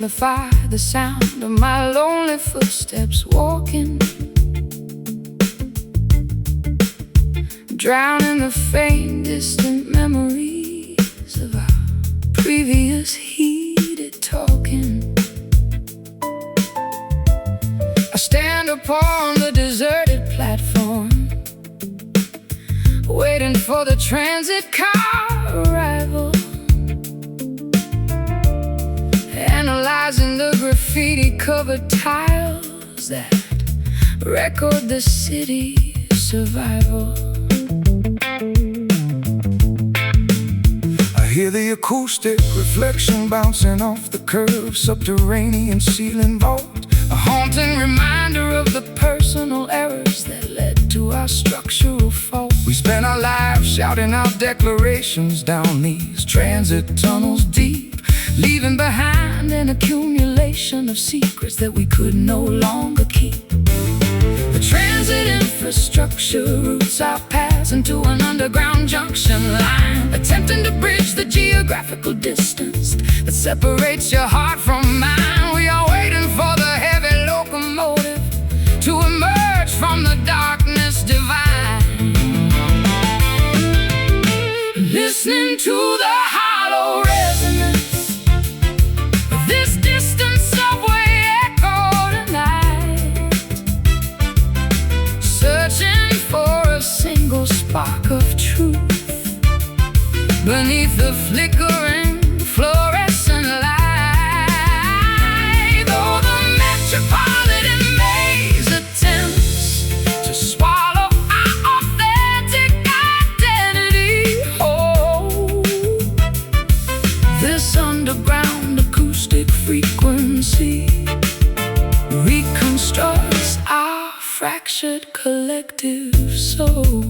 amplify the sound of my lonely footsteps walking, drowning the faint, distant memories of our previous heated talking. I stand upon the deserted platform, waiting for the transit car arrival, analyzing the graffiti-covered tiles that record the city's survival. I hear the acoustic reflection bouncing off the curved subterranean ceiling vault, a haunting reminder of the personal errors that led to our structural fault. We spent our lives shouting out declarations down these transit tunnels deep, leaving behind an accumulation of secrets that we could no longer keep. The transit infrastructure routes our paths into an underground junction line, attempting to bridge the geographical distance that separates your heart from mine. We are waiting for the heavy locomotive to emerge from the darkness divine, listening to the hollow resonance of this distant subway echo tonight, searching for a single spark of truth beneath the flickering fluorescent light. Though the metropolitan maze attempts to swallow our authentic identity whole, this underground acoustic frequency reconstructs our fractured collective soul.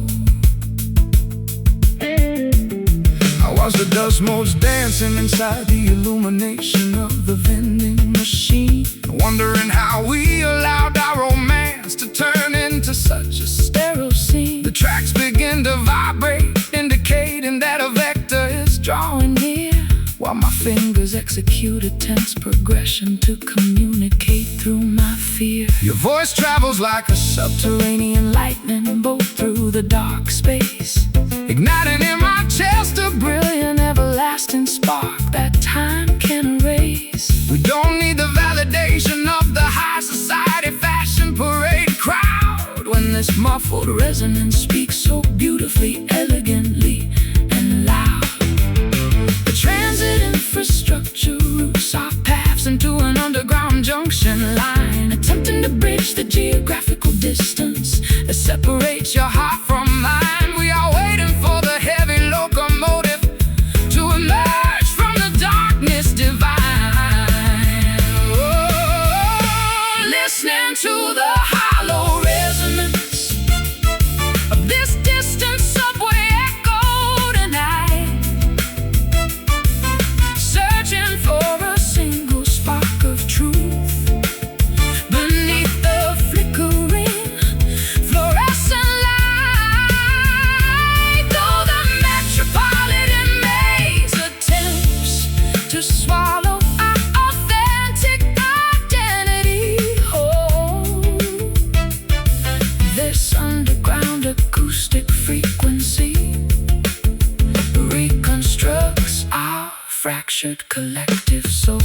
I watch the dust motes dancing inside the illumination of the vending machine, wondering how we allowed our romance to turn into such a sterile scene. The tracks begin to vibrate, indicating that a vector is drawing near, while my fingers execute a tense progression to communicate through my fear. Your voice travels like a subterranean lightning bolt through the dark space, igniting in my chest a brilliant everlasting spark that time can erase. We don't need the validation of the high society fashion parade crowd when this muffled resonance speaks so beautifully, elegantly, and loud. The transit infrastructure routes our paths into an underground junction line, attempting to bridge the geographical distance that separates your heart from mine. We are waiting for the heavy locomotive to emerge from the darkness divine, listening to the hollow resonance of this distant subway echo tonight, searching for a single spark of truth beneath the flickering fluorescent light. Though the metropolitan maze attempts to swallow our authentic identity whole, this underground acoustic frequency reconstructs our fractured collective soul.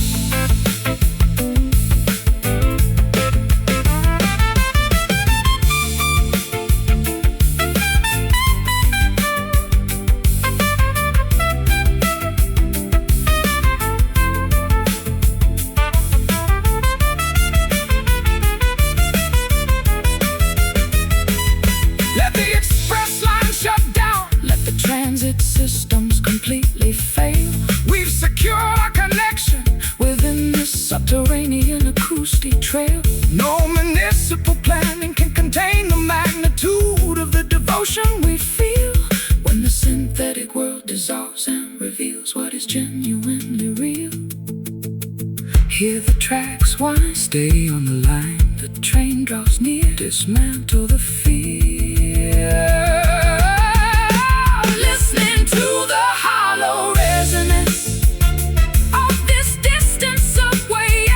Let the express line shut down, let the transit systems completely fail. We've secured our connection within this subterranean acoustic trail. No municipal planning can contain the magnitude of the devotion we feel when the synthetic world dissolves and reveals what is genuinely real. Hear the tracks whine, stay on the line. The train draws near, dismantle the fear. Listening to the hollow resonance of this distant subway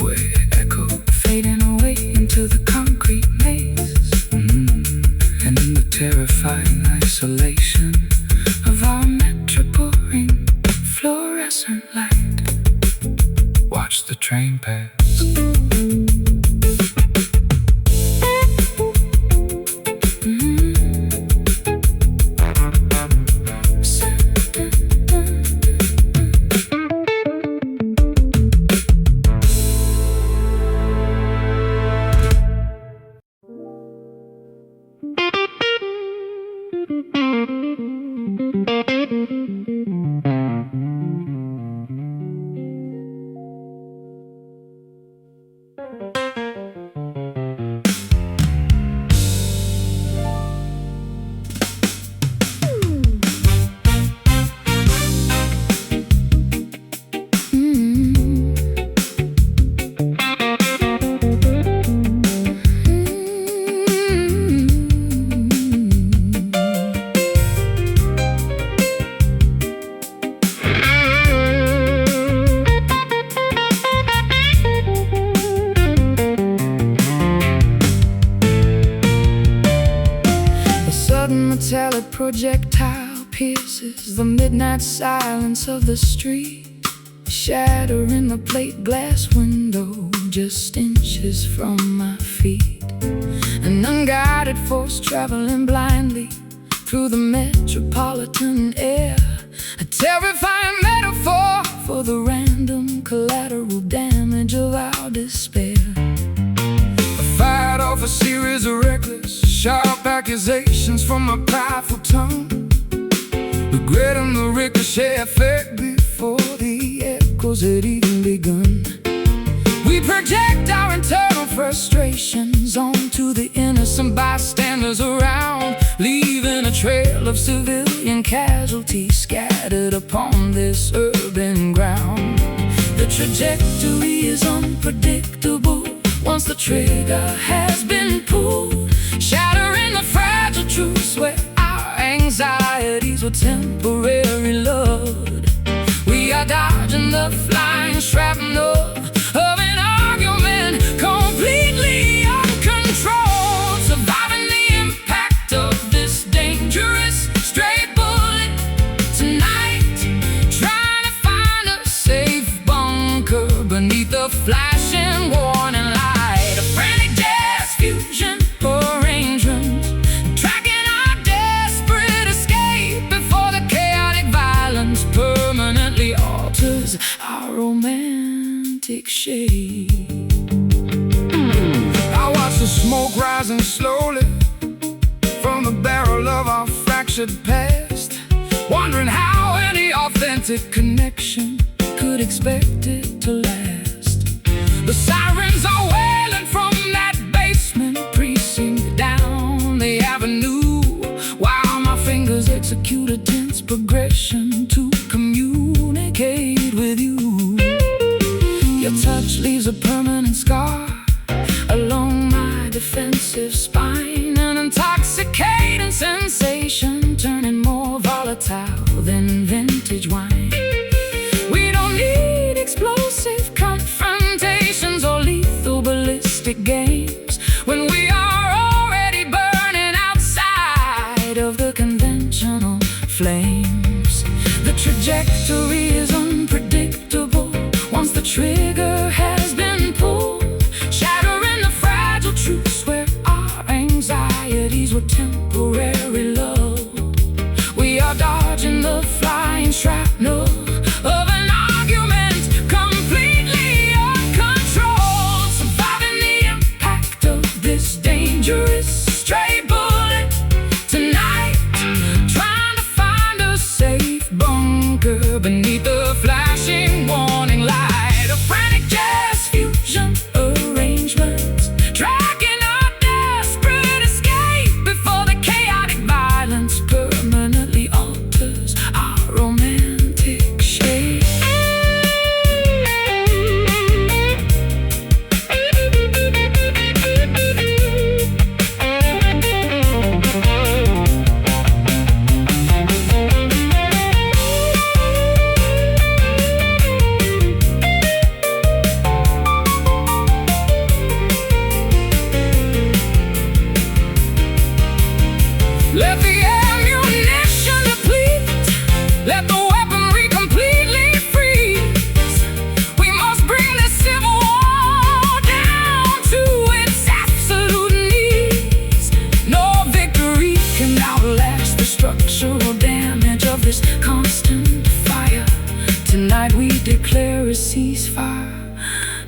square echo, fading away into the concrete maze. And in the terrifying isolation of our metro-pouring fluorescent light, watch the train pass. Metallic projectile pierces the midnight silence of the street, shattering the plate glass window just inches from my feet. An unguided force traveling blindly through the metropolitan air, a terrifying metaphor for the random collateral damage of our despair. I fired off a series of reckless, sharp accusations from my prideful tongue, regretting the ricochet effect before the echoes had even begun. We project our internal frustrations onto the innocent bystanders around, leaving a trail of civilian casualties scattered upon this urban ground. The trajectory is unpredictable once the trigger has been pulled, shattering the fragile truths where our anxieties were temporary lulled. We are dodging the flying shrapnel of an argument, completely uncontrolled, surviving the impact of this dangerous stray bullet tonight, trying to find a safe bunker beneath the flashing warning light. A frantic gas fusion arrangements, tracking our desperate escape before the chaotic violence permanently alters our romantic shape. I watch the smoke rising slowly from the barrel of our fractured past, wondering how any authentic connection could expect it to last. The sirens are wailing from that basement precinct down the avenue, while my fingers execute a tense progression to communicate with you. Your touch leaves a permanent scar along my defensive spine, an intoxicating sensation turning more volatile than vintage wine. We don't need explosive confrontations or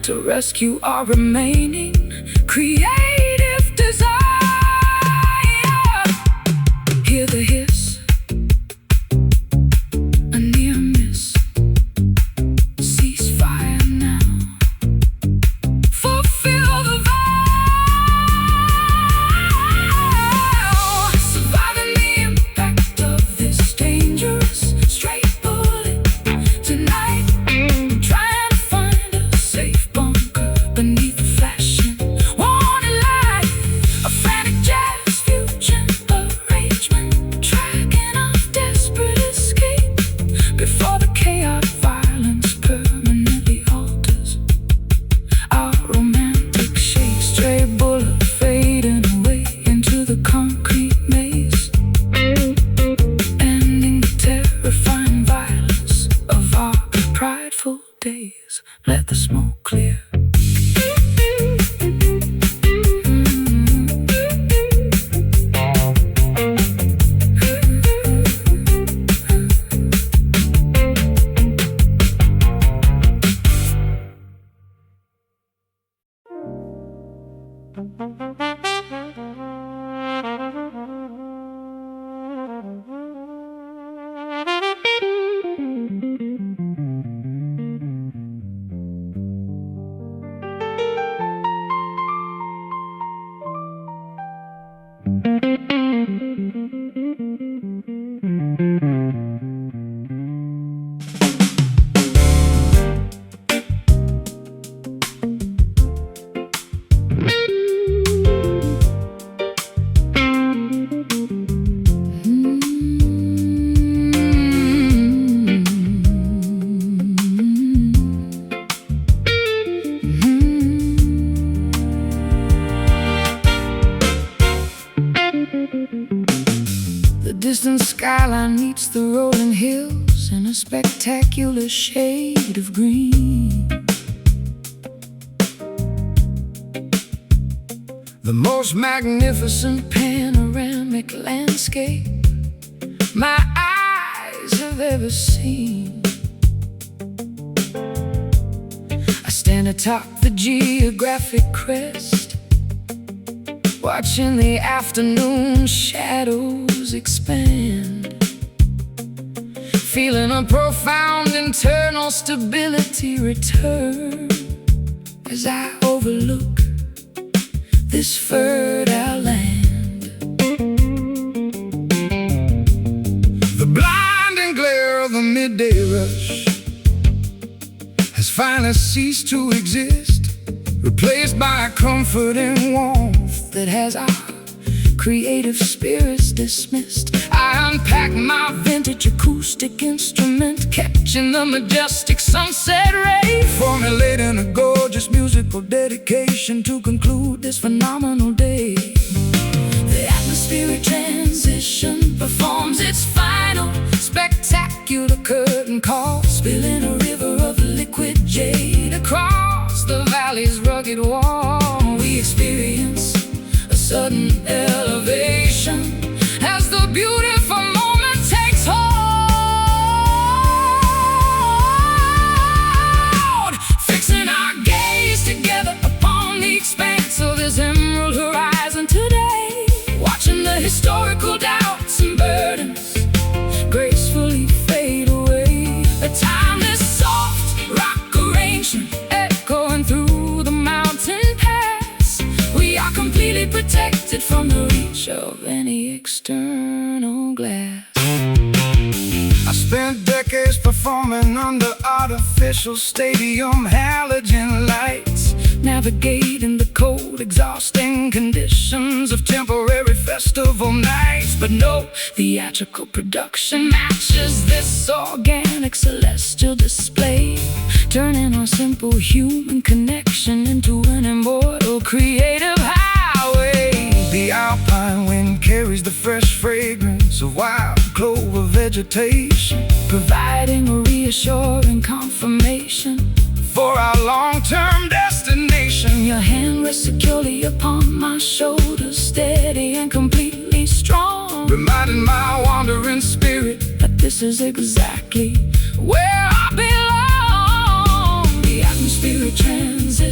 to rescue our remaining creative desire. Hear the hiss, a near miss. Cease fire now. Fulfill the vow. Surviving the impact of this dangerous straight bullet tonight. Trying to find a safe bunker beneath the flashing warning light. A frantic jazz fusion arrangement, tracking off desperate escape before the chaotic violence permanently alters our romantic shape. Stray bullet fading away into the concrete maze, ending the terrifying violence of our prideful days. Let the smoke clear. The distant skyline meets the rolling hills in a spectacular shade of green. The most magnificent panoramic landscape my eyes have ever seen. I stand atop the geographic crest, watching the afternoon shadows expand, feeling a profound internal stability return as I overlook this fertile land. The blinding glare of the midday rush has finally ceased to exist, replaced by a comforting warmth that has our creative spirits dismissed. I unpack my vintage acoustic instrument, catching the majestic sunset ray, formulating a gorgeous musical dedication to conclude this phenomenal day. The atmospheric transition performs its final spectacular curtain call, spilling a river of liquid jade across the valley's rugged wall. We experience a sudden elevation as the beautiful moment takes hold, fixing our gaze together upon the expanse of this emerald horizon today, watching the historical doubts and burdens gracefully fade away. A timeless soft rock arrangement echoing through the mountain pass. We are completely protected from the reach of any external glass. I spent decades performing under artificial stadium halogen lights, navigating the cold, exhausting conditions of temporary festival nights. But no theatrical production matches this organic celestial display, turning our simple human connection into an immortal creative highway. The alpine wind carries the fresh fragrance of wild clover vegetation, providing a reassuring confirmation for our long-term destination. Your hand rests securely upon my shoulder, steady and completely strong, reminding my wandering spirit that this is exactly where I belong. The atmospheric transition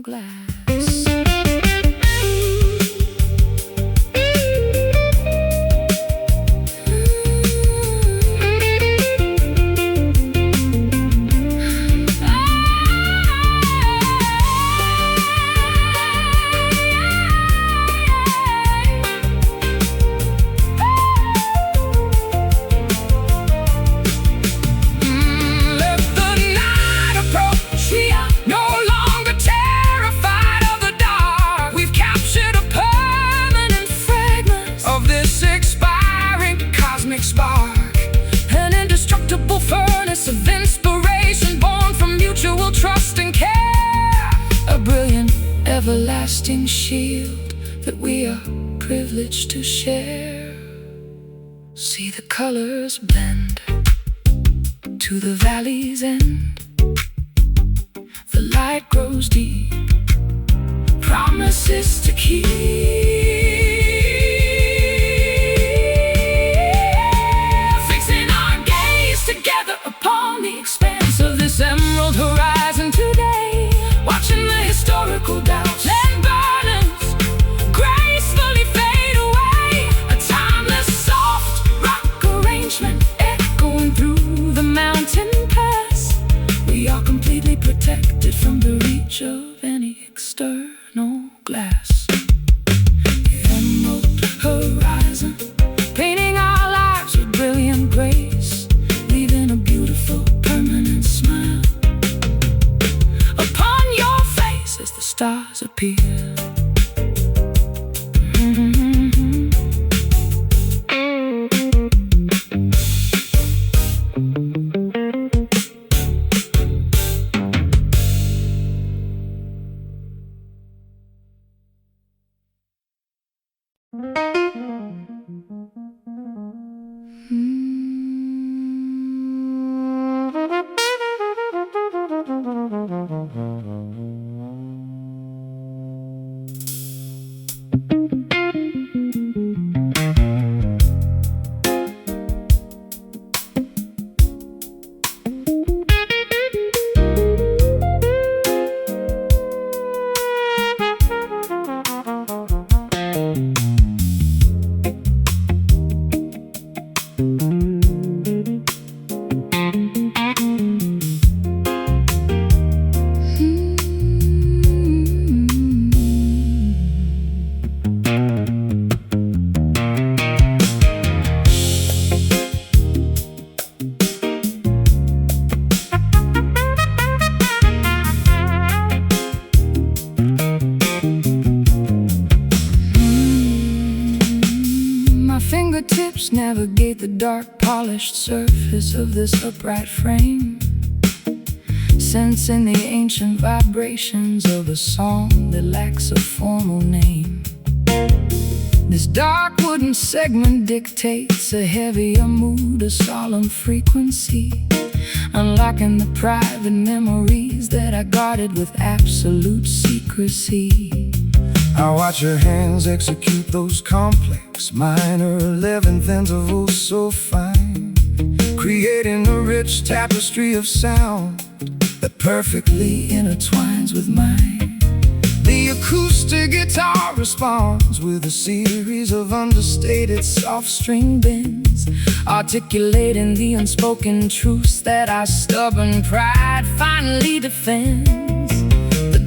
glass. Of inspiration born from mutual trust and care, a brilliant, everlasting shield that we are privileged to share. See the colors blend to the valley's end. The light grows deep, promises to keep. The expanse of this emerald horizon today, watching the historical doubts and burdens gracefully fade away. A timeless soft rock arrangement echoing through the mountain pass. We are completely protected from the reach of any external glass. The emerald horizon, painting our lives with brilliant grace, leaving a beautiful permanent smile upon your face as the stars appear. Fingertips navigate the dark, polished surface of this upright frame, sensing the ancient vibrations of a song that lacks a formal name. This dark wooden segment dictates a heavier mood, a solemn frequency, unlocking the private memories that are guarded with absolute secrecy. I watch your hands execute those complex minor 11th intervals so fine, creating a rich tapestry of sound that perfectly intertwines with mine. The acoustic guitar responds with a series of understated soft string bends, articulating the unspoken truths that our stubborn pride finally defends.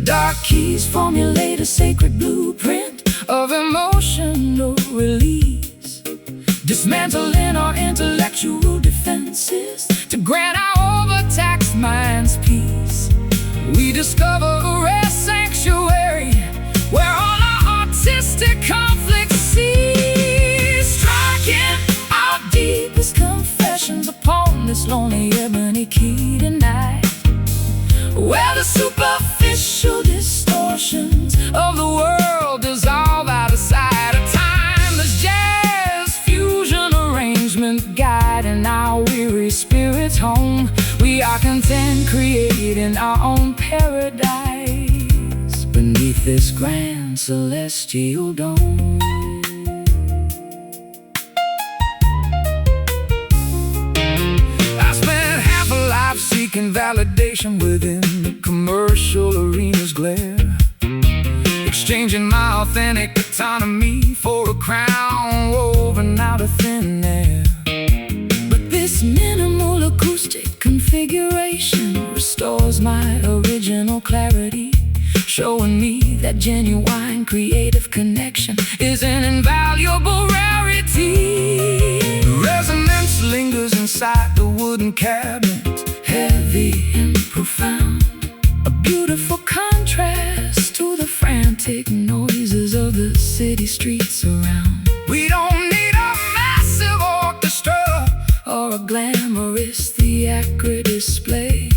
Dark keys formulate a sacred blueprint of emotional release, dismantling our intellectual defenses to grant our overtaxed minds peace. We discover a rare sanctuary where all our artistic conflicts cease, striking our deepest confessions upon this lonely ebony key tonight, where the superficial distortions of the world dissolve out of sight. A timeless jazz fusion arrangement guiding our weary spirits home. We are content creating our own paradise beneath this grand celestial dome. Seeking validation within the commercial arena's glare, exchanging my authentic autonomy for a crown woven out of thin air. But this minimal acoustic configuration restores my original clarity, showing me that genuine creative connection is an invaluable rarity. The resonance lingers inside the wooden cabinet, heavy and profound, a beautiful contrast to the frantic noises of the city streets around. We don't need a massive orchestra or a glamorous theatrical display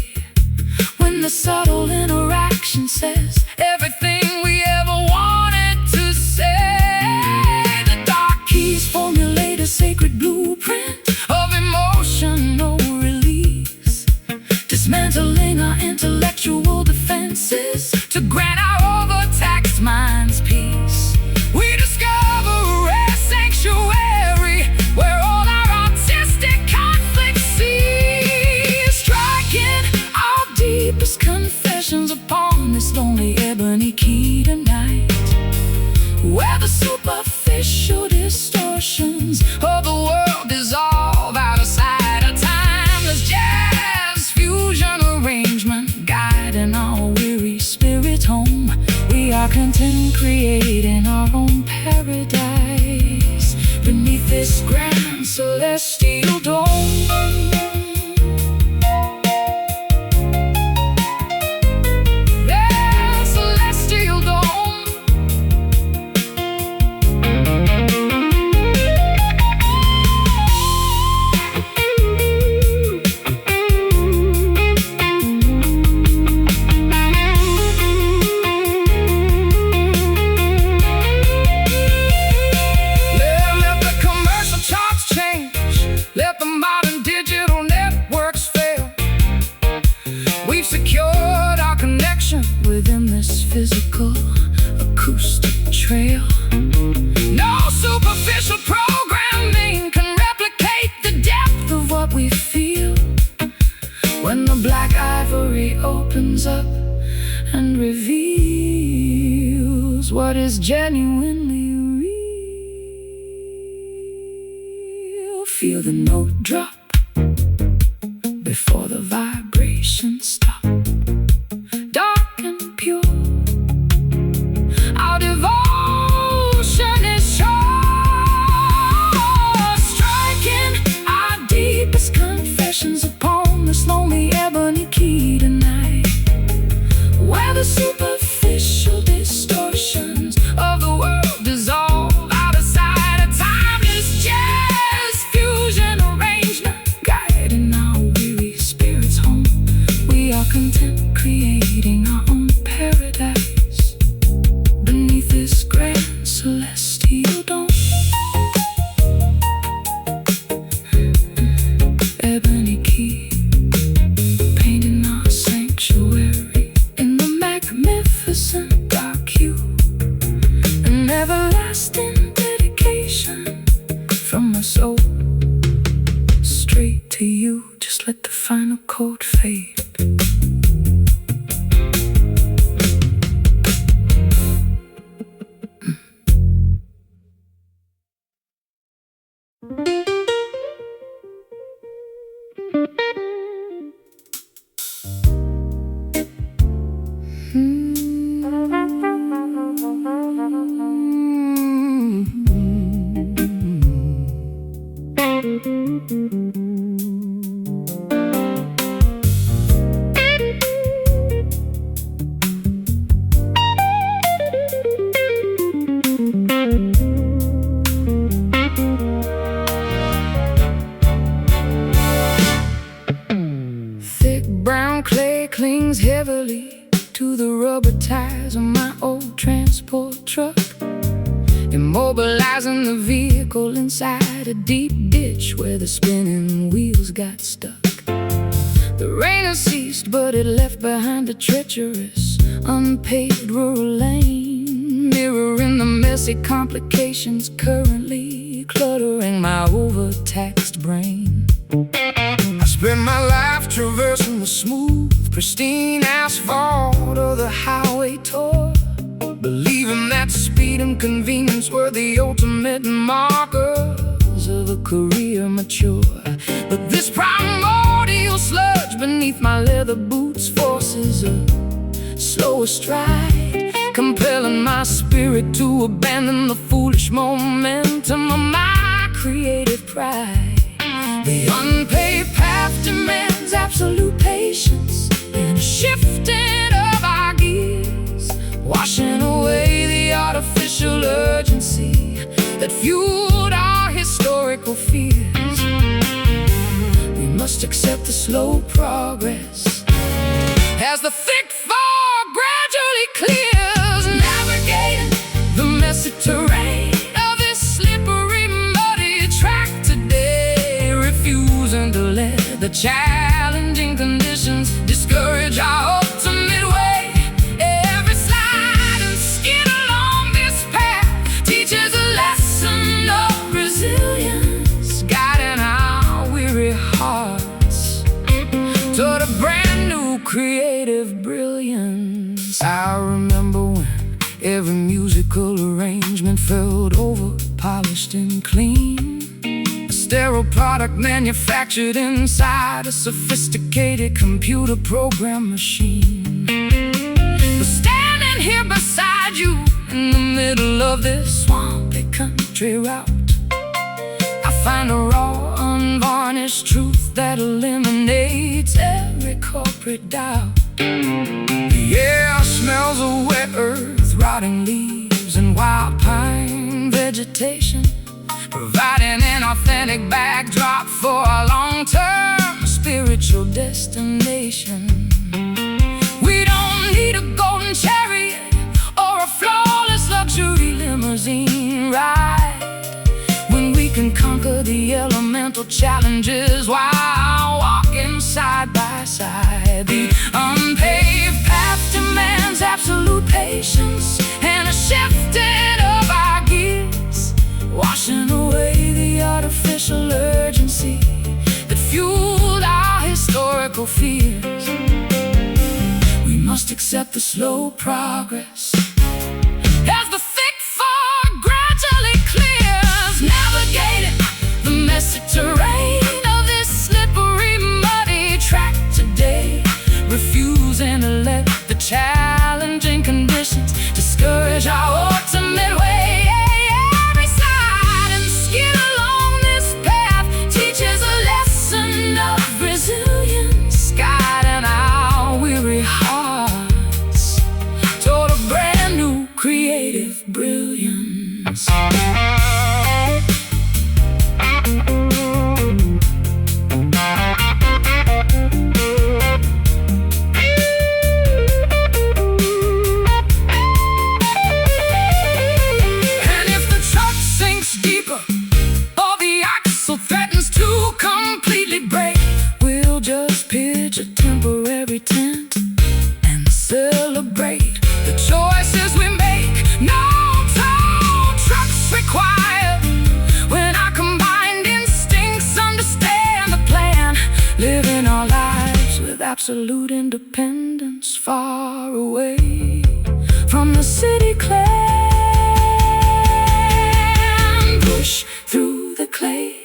when the subtle interaction says everything we ever wanted to say. The dark keys formulate a sacred blueprint of emotional release, dismantling our intellectual defenses to grant our overtaxed minds peace. We discover a rare sanctuary where all our artistic conflicts cease, striking our deepest confessions upon this lonely ebony key tonight, where the superficial distortions of the world dissolve out of sight. A timeless jazz fusion arrangement guiding our weary spirits home. We are content creating our own paradise beneath this grand celestial dome. Let the modern digital networks fail. We've secured our connection within this physical acoustic trail. No superficial programming can replicate the depth of what we feel when the black ivory opens up and reveals what is genuinely real. Feel the note drop before the vibrations stop. Dark and pure, our devotion is sure, striking our deepest confessions upon this lonely ebony key tonight, where the superficial distortions of the world dissolve out of sight. A timeless jazz fusion arrangement guiding our weary spirits home. We are content creating our own paradise beneath this grand celestial dome. Ebony key painting our sanctuary in the magnificent dark hue, an everlasting dedication from my soul straight to you. Just let the final chord fade. Thick brown clay clings heavily to the rubber tires of my old transport truck, immobilizing the vehicle inside a deep ditch where the spinning wheels got stuck. The rain has ceased, but it left behind a treacherous, unpaved rural lane, mirroring the messy complications currently cluttering my overtaxed brain. I spend my life traversing the smooth, pristine asphalt of the highway tour, believing that speed and convenience were the ultimate markers of a career mature. But this primordial sludge beneath my leather boots forces a slower stride, compelling my spirit to abandon the foolish momentum of my creative pride. The unpaid path demands absolute patience and a shifting of our gears, washing away the artificial urgency that fueled our historical fears. We must accept the slow progress as the thick fog gradually clears, navigating the messy terrain of this slippery, muddy track today, refusing to let the challenging conditions discourage our ultimate way. Every slide and skid along this path teaches a lesson of resilience, guiding our weary hearts toward a brand new creative brilliance. I remember when every musical arrangement felt over, polished and clean, a sterile product manufactured inside a sophisticated computer program machine. But standing here beside you in the middle of this swampy country route, I find a raw, unvarnished truth that eliminates every corporate doubt. The air smells of wet earth, rotting leaves, and wild pine vegetation, providing an authentic backdrop for a long-term spiritual destination. We don't need a golden chariot or a flawless luxury limousine ride when we can conquer the elemental challenges while walking side by side. The unpaved path demands absolute patience and a shifting of our gears, washing away the artificial urgency that fueled our historical fears. We must accept the slow progress as the thick fog gradually clears, navigating the messy terrain of this slippery, muddy track today, refusing to let the challenging conditions discourage our ultimate way. Every slide and skid along this path teaches a lesson of resilience, guiding our weary hearts toward a brand new creative brilliance. Temporary tent and celebrate the choices we make. No tow trucks required when our combined instincts understand the plan, living our lives with absolute independence, far away from the city clan. Push through the clay,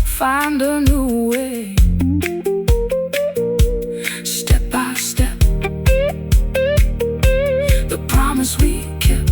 find a new way. We kept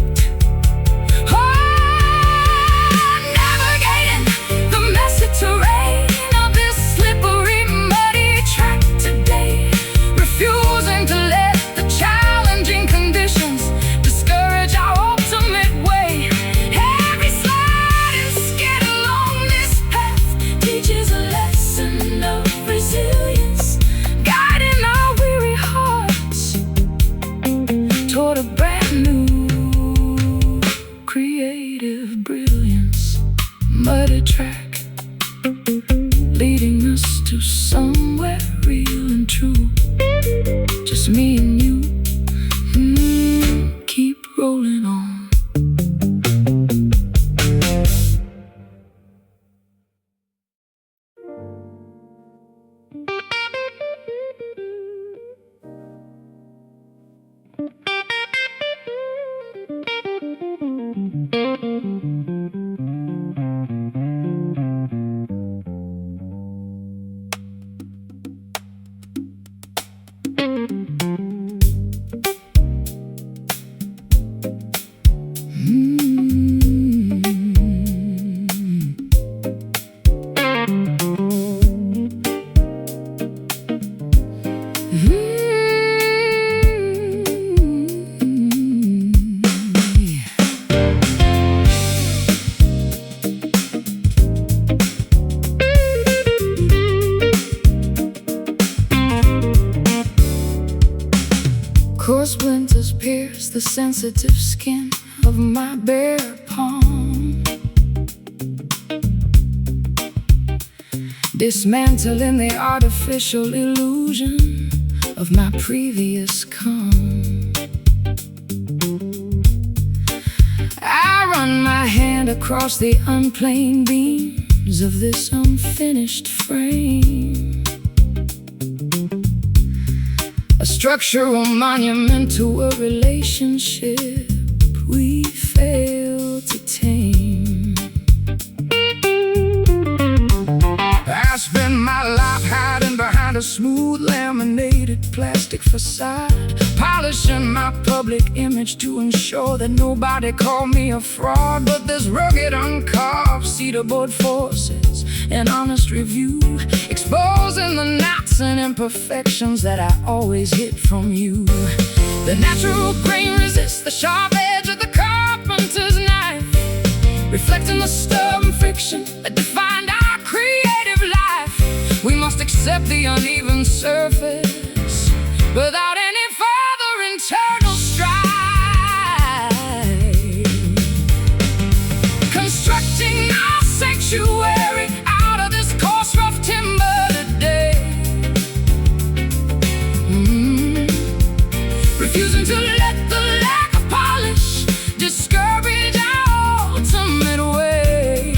navigating the messy terrain of this slippery, muddy track today, refusing to let the challenging conditions discourage our ultimate way. Every slide and skid along this path teaches a lesson of resilience, guiding our weary hearts toward a brand new splinters pierce the sensitive skin of my bare palm, dismantling the artificial illusion of my previous calm. I run my hand across the unplaned beams of this unfinished frame, a structural monument to a relationship we failed to tame. I spend my life hiding behind a smooth laminated plastic facade, polishing my public image to ensure that nobody called me a fraud. But this rugged, uncarved cedar board forces an honest review, exposing the knots and imperfections that I always hid from you. The natural grain resists the sharp edge of the carpenter's knife, reflecting the stubborn friction that defined our creative life. We must accept the uneven surface without any further internal strife, constructing our sanctuary out of this coarse, rough timber today. Refusing to let the lack of polish discourage our ultimate way.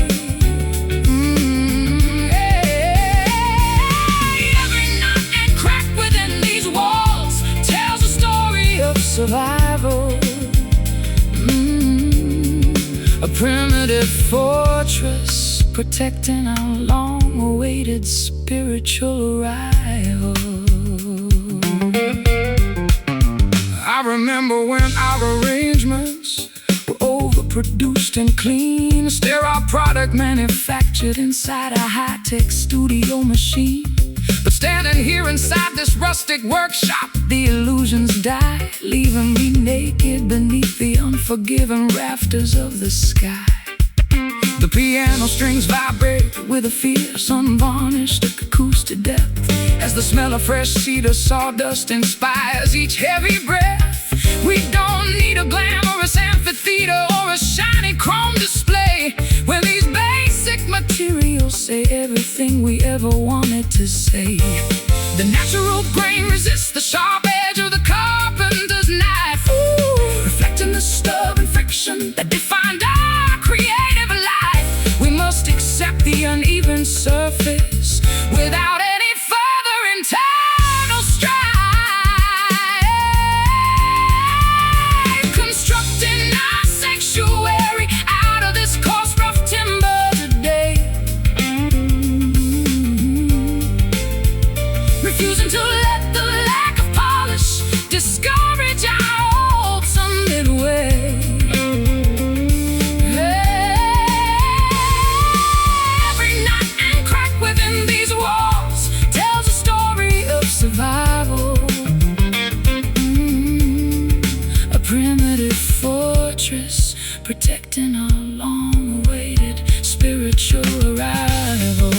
Every knot and crack within these walls tells a story of survival. A primitive fortress protecting our long-awaited spiritual arrival. I remember when our arrangements were overproduced and clean, a sterile product manufactured inside a high-tech studio machine. But standing here inside this rustic workshop, the illusions die, leaving me naked beneath the unforgiving rafters of the sky. The piano strings vibrate with a fierce, unvarnished acoustic depth, as the smell of fresh cedar sawdust inspires each heavy breath. We don't need a glamorous amphitheater or a shiny chrome display when these basic materials say everything we ever wanted to say. The natural grain resists the sharp edge of the carpenter's knife, reflecting the stubborn friction that defined our creative life. We must accept the uneven surface without any further internal strife, constructing our sanctuary out of this coarse, rough timber today. Refusing to let the lack of polish discourage our ultimate way. Every knot and crack within these walls tells a story of survival. A primitive fortress protecting our long-awaited spiritual arrival.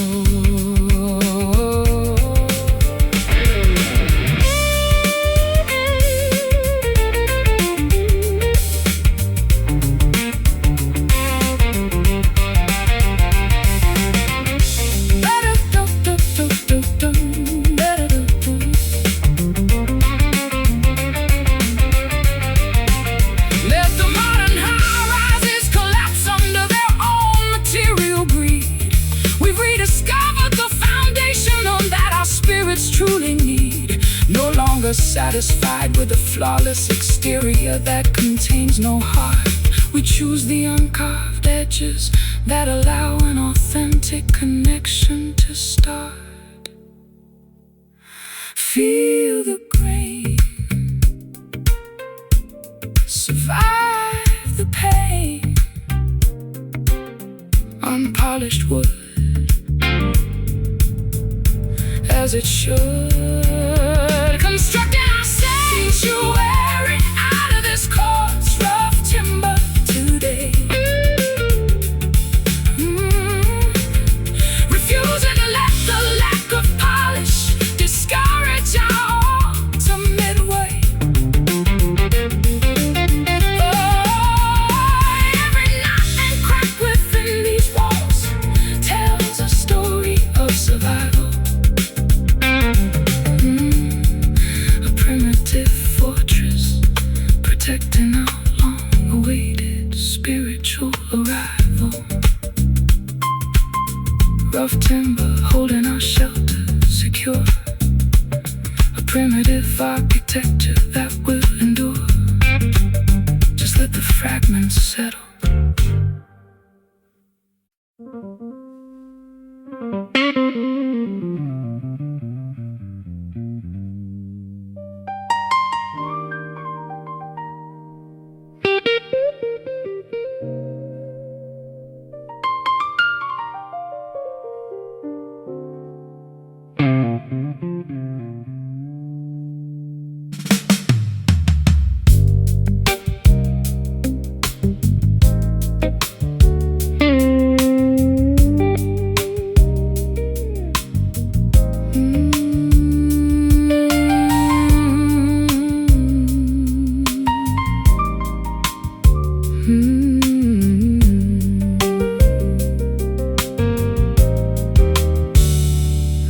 Let the modern high-rises collapse under their own material greed. We've rediscovered the foundation on that our spirits truly need. No longer satisfied with a flawless exterior that contains no heart, we choose the uncarved edges that allow an authentic connection to start. Feel the grain, survive the pain. Unpolished wood, as it should, constructing our sanctuary out of this coarse, rough timber today. Refusing to let the lack of polish discourage our ultimate way. protecting our long-awaited spiritual arrival. Rough timber holding our shelter secure, a primitive architecture that will endure. Just let the fragments settle.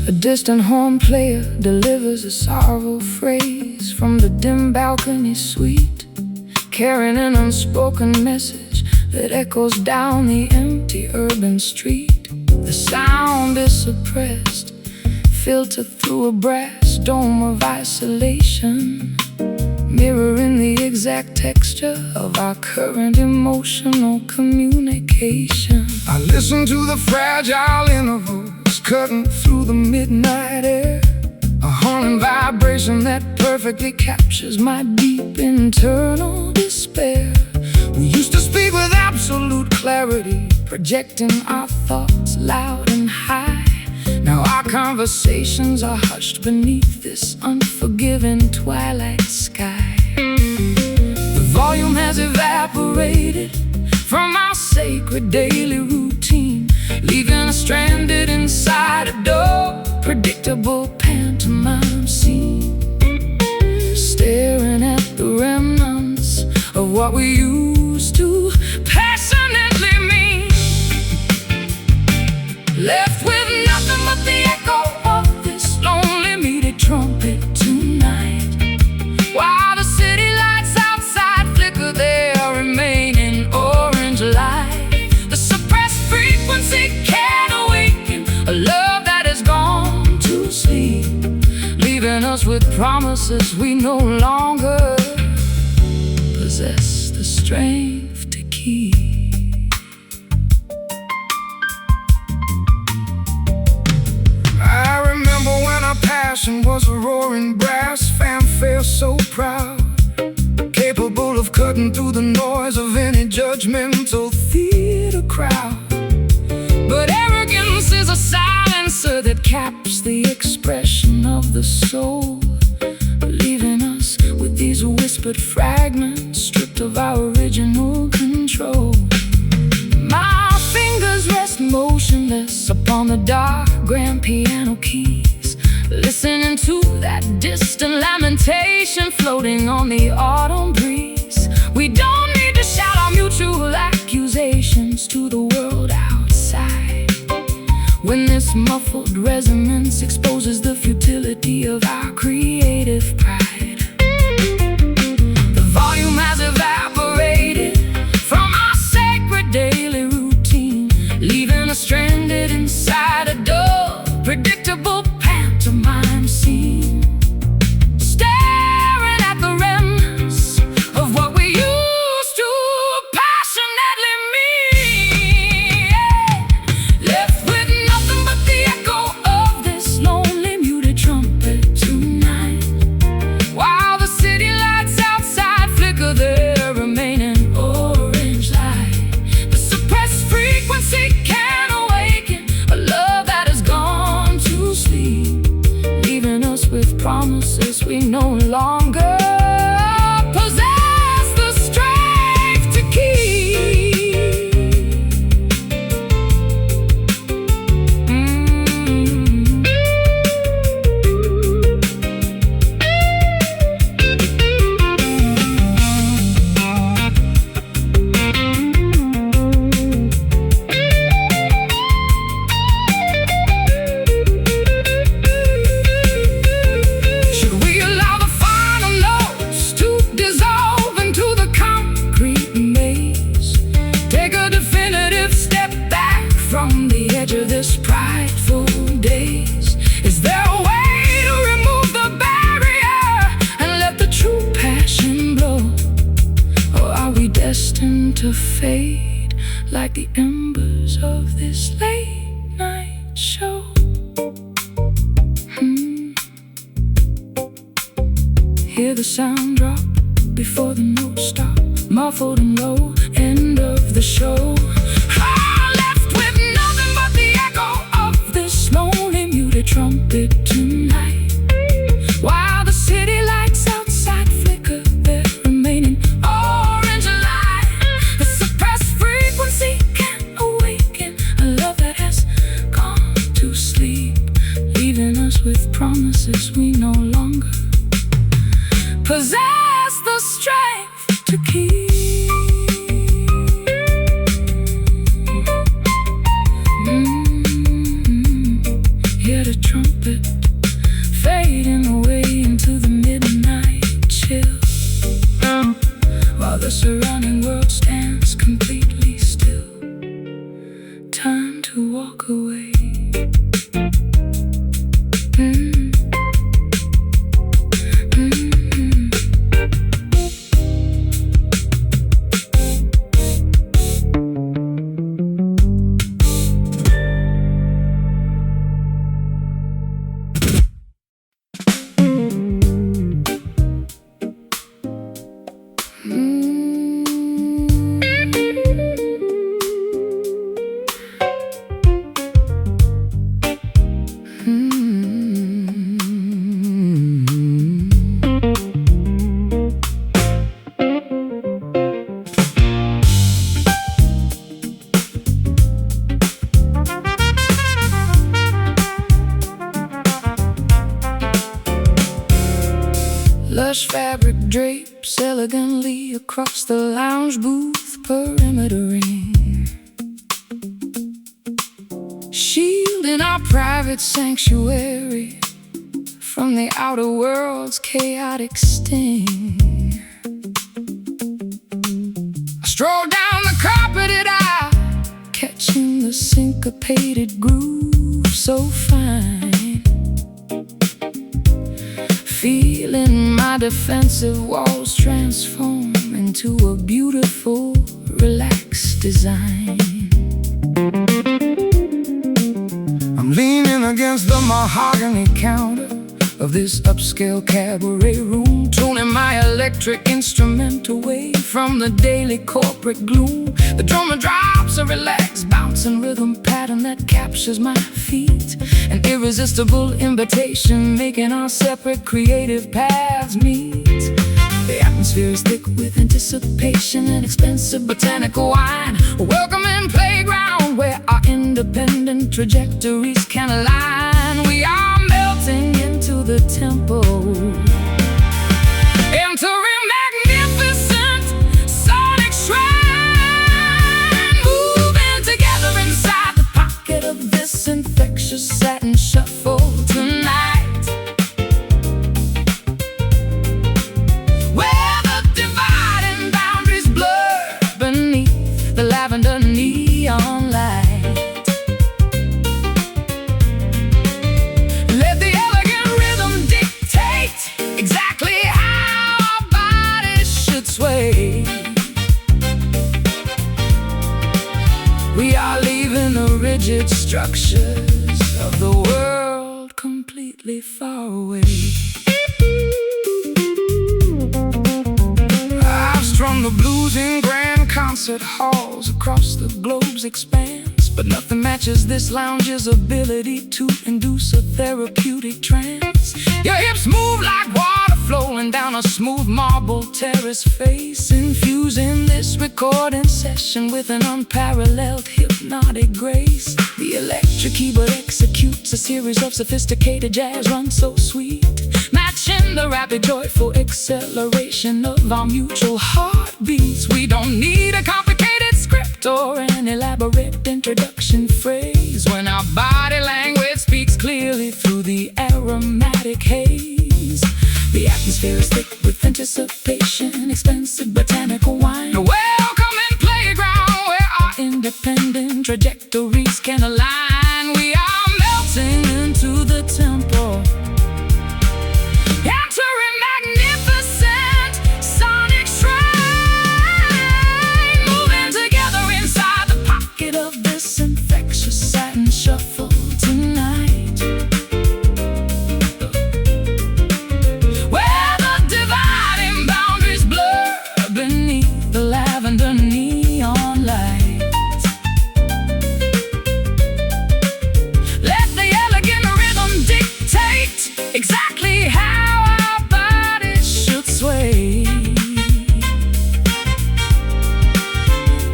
A distant horn player delivers a sorrowful phrase from the dim balcony suite, carrying an unspoken message that echoes down the empty urban street. The sound is suppressed, filtered through a brass dome of isolation, mirroring the exact texture of our current emotional communication. I listen to the fragile intervals cutting through the midnight air, a haunting vibration that perfectly captures my deep internal despair. We used to speak with absolute clarity, projecting our thoughts loud and high. Now our conversations are hushed beneath this unforgiving twilight sky. the volume has evaporated from our sacred daily routine, leaving us stranded inside a dull, predictable pantomime scene, staring at the remnants of what we used to passionately mean, left with nothing but the echo of this lonely muted trumpet tonight. While the city lights outside flicker their remaining orange light, the suppressed frequency can awaken a love that has gone to sleep, leaving us with promises we no longer possess the strength to keep. I remember when our passion was a roaring brass fanfare so proud, capable of cutting through the noise of any judgmental theater crowd. But arrogance is a silencer that caps the expression of the soul, leaving us with these whispered fragments stripped of our original control. My fingers rest motionless upon the dark grand piano keys, listening to that distant lamentation floating on the autumn breeze. We don't need to shout our mutual accusations to the world outside, when this muffled resonance exposes the futility of our creative pride. The volume has evaporated from our sacred daily routine, leaving us stranded inside a dull, predictable pantomime scene, staring at the remnants of what we used to passionately mean, left with nothing but the echo of this lonely muted trumpet tonight. destined to fade like the embers of this late night show. Hear the sound drop before the notes stop, muffled and low, end of the show. Left with nothing but the echo of this lonely muted trumpet tonight. While the city lights outside flicker their remaining orange light, the suppressed frequency can awaken a love that has gone to sleep, leaving us with promises we no longer possess the strength to keep. Hear the trumpet fading away into the midnight chill, while the surrounding world stands completely still. Time to walk away. Lush fabric drapes elegantly across the lounge booth perimeter ring, shielding our private sanctuary from the outer world's chaotic sting. I stroll down the carpeted aisle, catching the syncopated groove so fine, feeling my defensive walls transform into a beautiful, relaxed design. I'm leaning against the mahogany counter of this upscale cabaret room, tuning my electric instrument away from the daily corporate gloom. The drummer drops a relaxed, bouncing rhythm pattern that captures my feet, an irresistible invitation making our separate creative paths meet. The atmosphere is thick with anticipation and expensive botanical wine, a welcoming playground where our independent trajectories can align. We are melting into the tempo, entering magnificent sonic shrine, moving together inside the pocket of this infectious satin shuffle tonight, where the dividing boundaries blur beneath the lavender neon light. Let the elegant rhythm dictate exactly how our bodies should sway. We are leaving the rigid structures of the world completely far away. I've strung the blues in grand concert halls across the globe's expanse, but nothing matches this lounge's ability to induce a therapeutic trance. Your hips move like water flowing down a smooth marble terrace face, infusing this recording session with an unparalleled hypnotic grace. The electric keyboard executes a series of sophisticated jazz runs so sweet, matching the rapid, joyful acceleration of our mutual heartbeats. We don't need a complicated script or an elaborate introduction phrase when our body language speaks clearly through the aromatic haze. The atmosphere is thick with anticipation, expensive botanical wine, a welcoming playground where our independent trajectories can align. We are melting into the tempo, entering magnificent sonic shrine,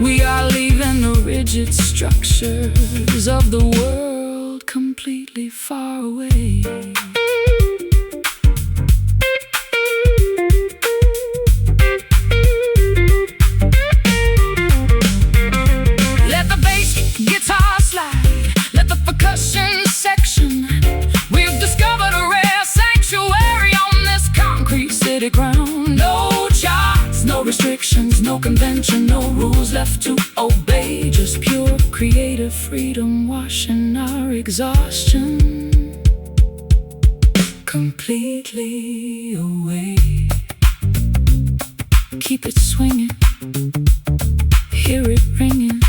We are leaving the rigid structures of the world completely far away. Let the bass guitar slide, let the percussion section. We've discovered a rare sanctuary on this concrete city ground. No charts, no restrictions, no convention, no rules left to obey. Just pure creative freedom washing our exhaustion completely away. Keep it swinging, hear it ringing.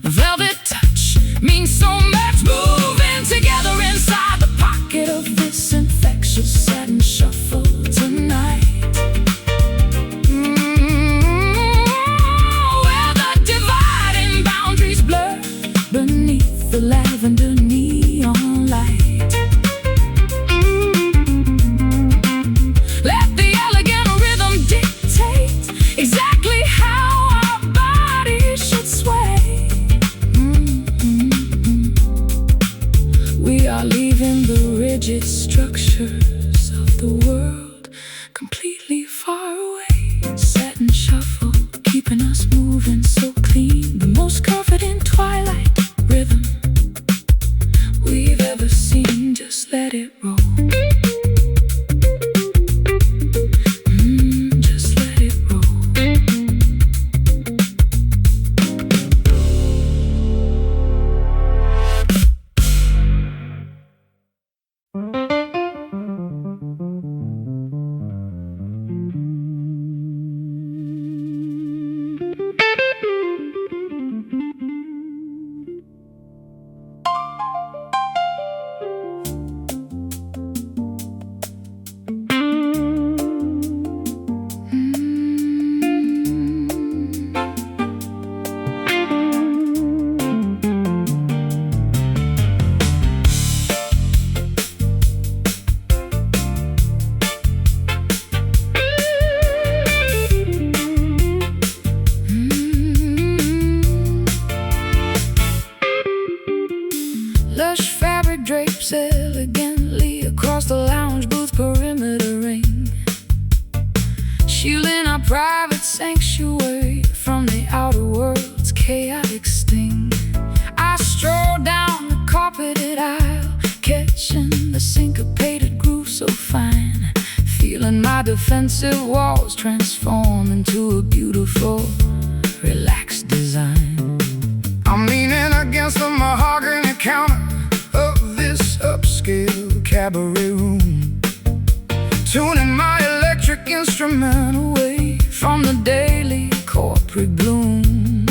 Velvet touch means so much. Moving together inside the pocket of this infectious satin shuffle tonight. Where the dividing boundaries blur beneath the lavender neon light. Let the elegant rhythm dictate exactly how our bodies should sway. We are leaving the rigid structures of the world completely far away. Satin shuffle, keeping us moving so clean. The most confident twilight rhythm we've ever seen. Just let it roll. Just let it roll. Lush fabric drapes elegantly across the lounge booth perimeter ring, shielding our private sanctuary from the outer world's chaotic sting. I stroll down the carpeted aisle, catching the syncopated groove so fine, feeling my defensive walls transform into a beautiful, relaxed design. I'm leaning against the mahogany counter of this upscale cabaret room, tuning my electric instrument away from the daily corporate gloom.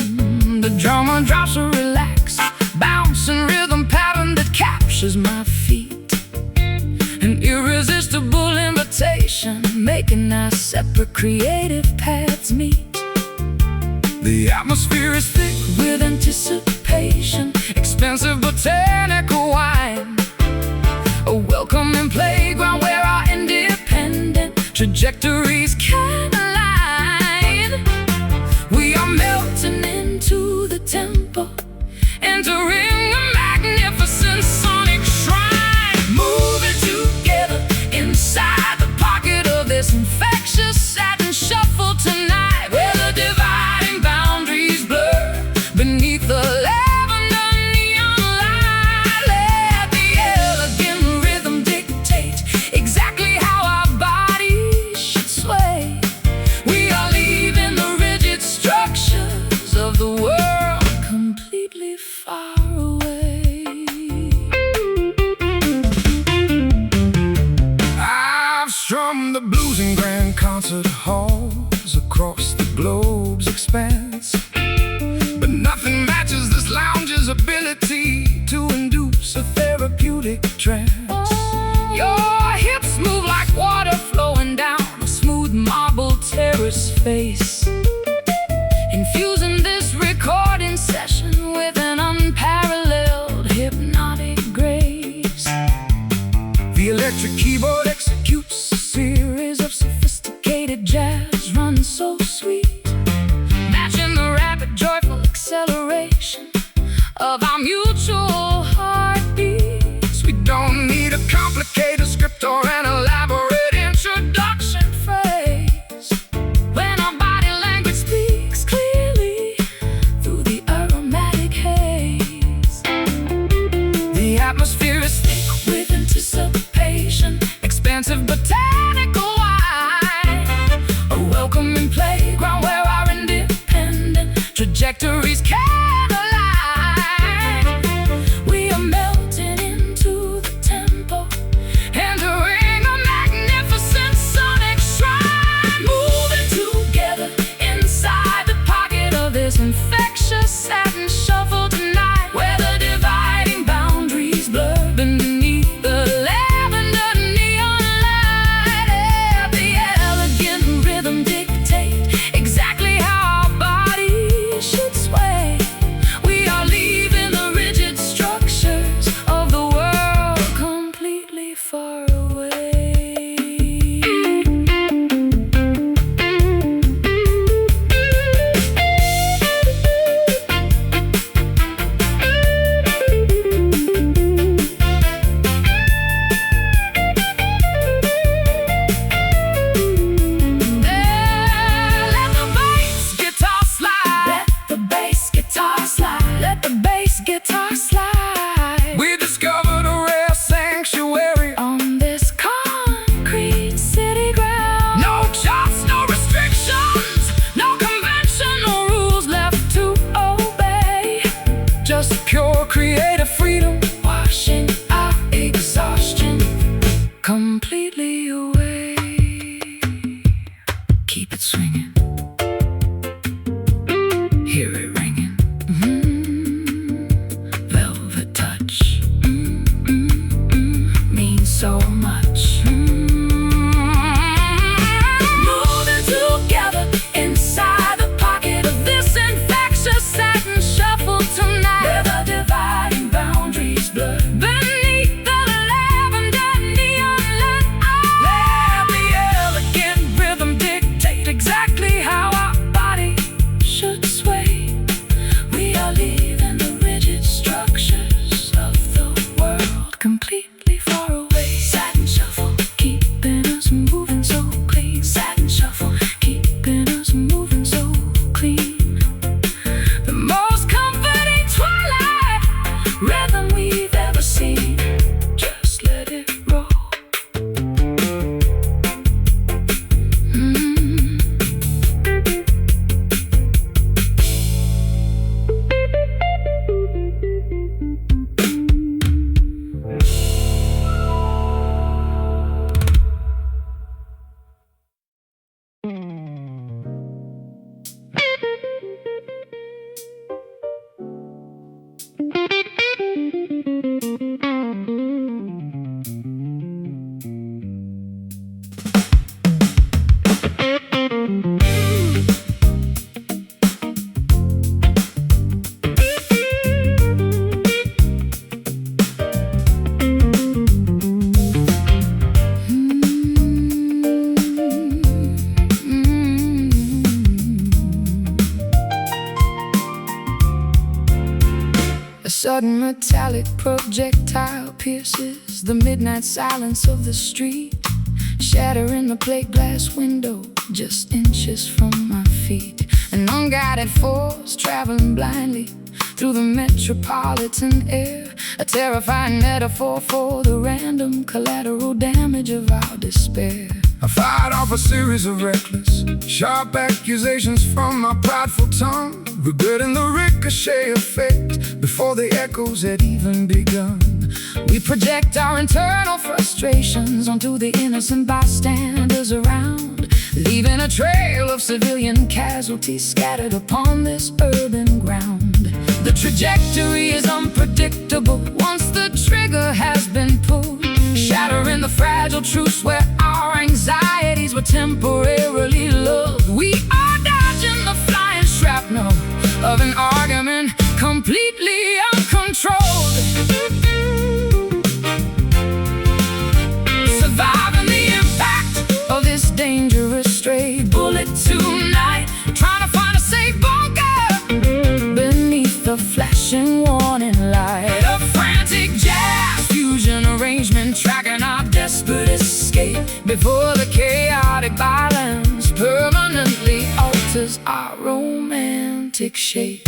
The drummer drops a relaxed, bouncing rhythm pattern that captures my feet, an irresistible invitation, making our separate creative paths meet. The atmosphere is thick With anticipation, expensive botanical wine, a welcoming playground where our independent trajectories can align. We are melting into the tempo, entering a magnificent sonic shrine, moving together inside the pocket of this infectious satin shuffle tonight, where the dividing boundaries blur beneath the lavender neon light. Let the elegant rhythm dictate exactly how our bodies should sway. We are leaving the rigid structures of the world completely far away. I've strummed the blues in grand concert halls across the globe's expanse, but nothing matches this lounge's ability to induce a therapeutic trance. Your hips move like water flowing down a smooth marble terrace face, infusing this recording session with an unparalleled hypnotic grace. The electric keyboard executes a series of sophisticated jazz runs so sweet, matching the rapid acceleration of our mutual heartbeats. We don't need a complicated script or an elaborate introduction Phrase. When our body language speaks clearly through the aromatic haze. The atmosphere is thick With anticipation, expansive botanical wine, a welcoming playground where our independent trajectories can align. we are melting into the tempo, Entering a magnificent sonic shrine. moving together inside the pocket of this infectious satin shuffle tonight, where the dividing boundaries blur beneath the lavender neon light. Let the elegant rhythm dictate exactly how our bodies should sway. We are leaving the rigid structures of the world completely far away. Let the bass guitar slide. Let the bass guitar slide. Let the bass guitar slide. We discovered a rare sanctuary. On this concrete city ground, No charts, no restrictions, no conventional rules left to obey. just pure creative freedom. Washing our exhaustion completely away. Keep it swinging. Hear it ringing. Velvet touch. Means so much. Moving together inside the pocket of this infectious satin shuffle tonight, where the dividing boundaries blur beneath the lavender neon light. Let the elegant rhythm dictate Exactly how our body should sway. We are leaving the rigid structures of the world completely far away. Satin shuffle, keeping us moving so clean. Satin shuffle, keeping us moving so clean. The most comforting twilight rhythm we've ever seen. Just let it roll. A sudden metallic projectile pierces the midnight silence of the street, shattering the plate glass window just inches from my feet. An unguided force traveling blindly through the metropolitan air, a terrifying metaphor for the random collateral damage of our despair. I fired off a series of reckless, sharp accusations from my prideful tongue, regretting the ricochet effect before the echoes had even begun. We project our internal frustrations onto the innocent bystanders around, leaving a trail of civilian casualties scattered upon this urban ground. The trajectory is unpredictable once the trigger has been pulled, shattering the fragile truce where our anxieties were temporarily lulled. We are dodging the flying shrapnel of an argument completely uncontrolled, surviving the impact of this dangerous stray bullet tonight, trying to find a safe bunker beneath flashing warning light. A frantic jazz fusion arrangement tracking our desperate escape before the chaotic violence permanently alters our romantic shape.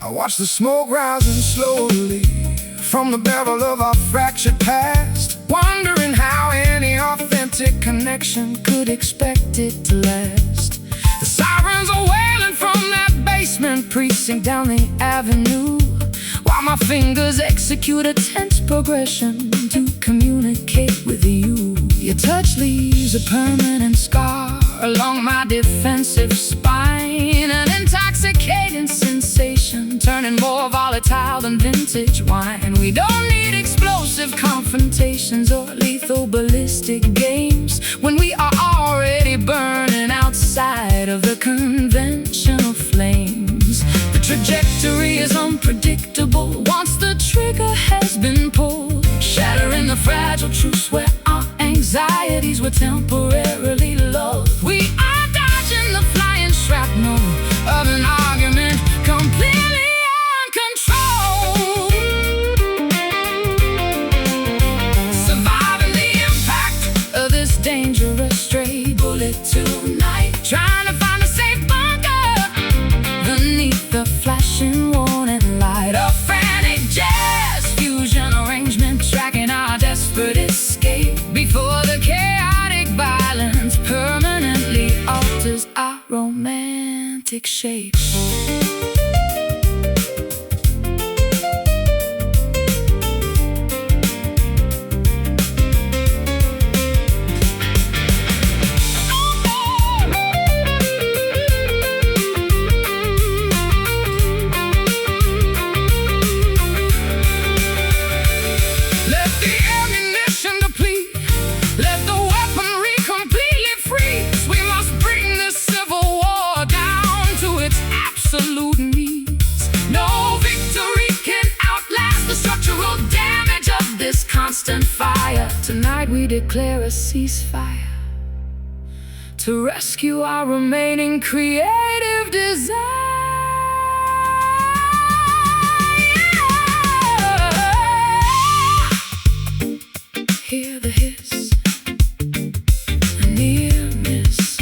I watch the smoke rising slowly from the barrel of our fractured past, wondering how any authentic connection could expect it to last. The sirens are wailing from that basement precinct down the avenue, while my fingers execute a tense progression to communicate with you. Your touch leaves a permanent scar along my defensive spine, an intoxicating sensation turning more volatile than vintage wine. We don't need explosive confrontations or lethal ballistic games when we are already burning outside of the conventional flames. The trajectory is unpredictable once the trigger has been pulled, shattering the fragile truce where our anxieties were temporarily lulled. We are dodging the flying shrapnel of an argument completely uncontrolled, surviving the impact of this dangerous stray bullet tonight, trying to find a safe bunker beneath the flashing warning light. A frantic jazz fusion arrangement tracking our desperate escape before the chaotic violence permanently alters our romantic shape. Constant fire. Tonight we declare a ceasefire to rescue our remaining creative desire. Hear the hiss, a near miss.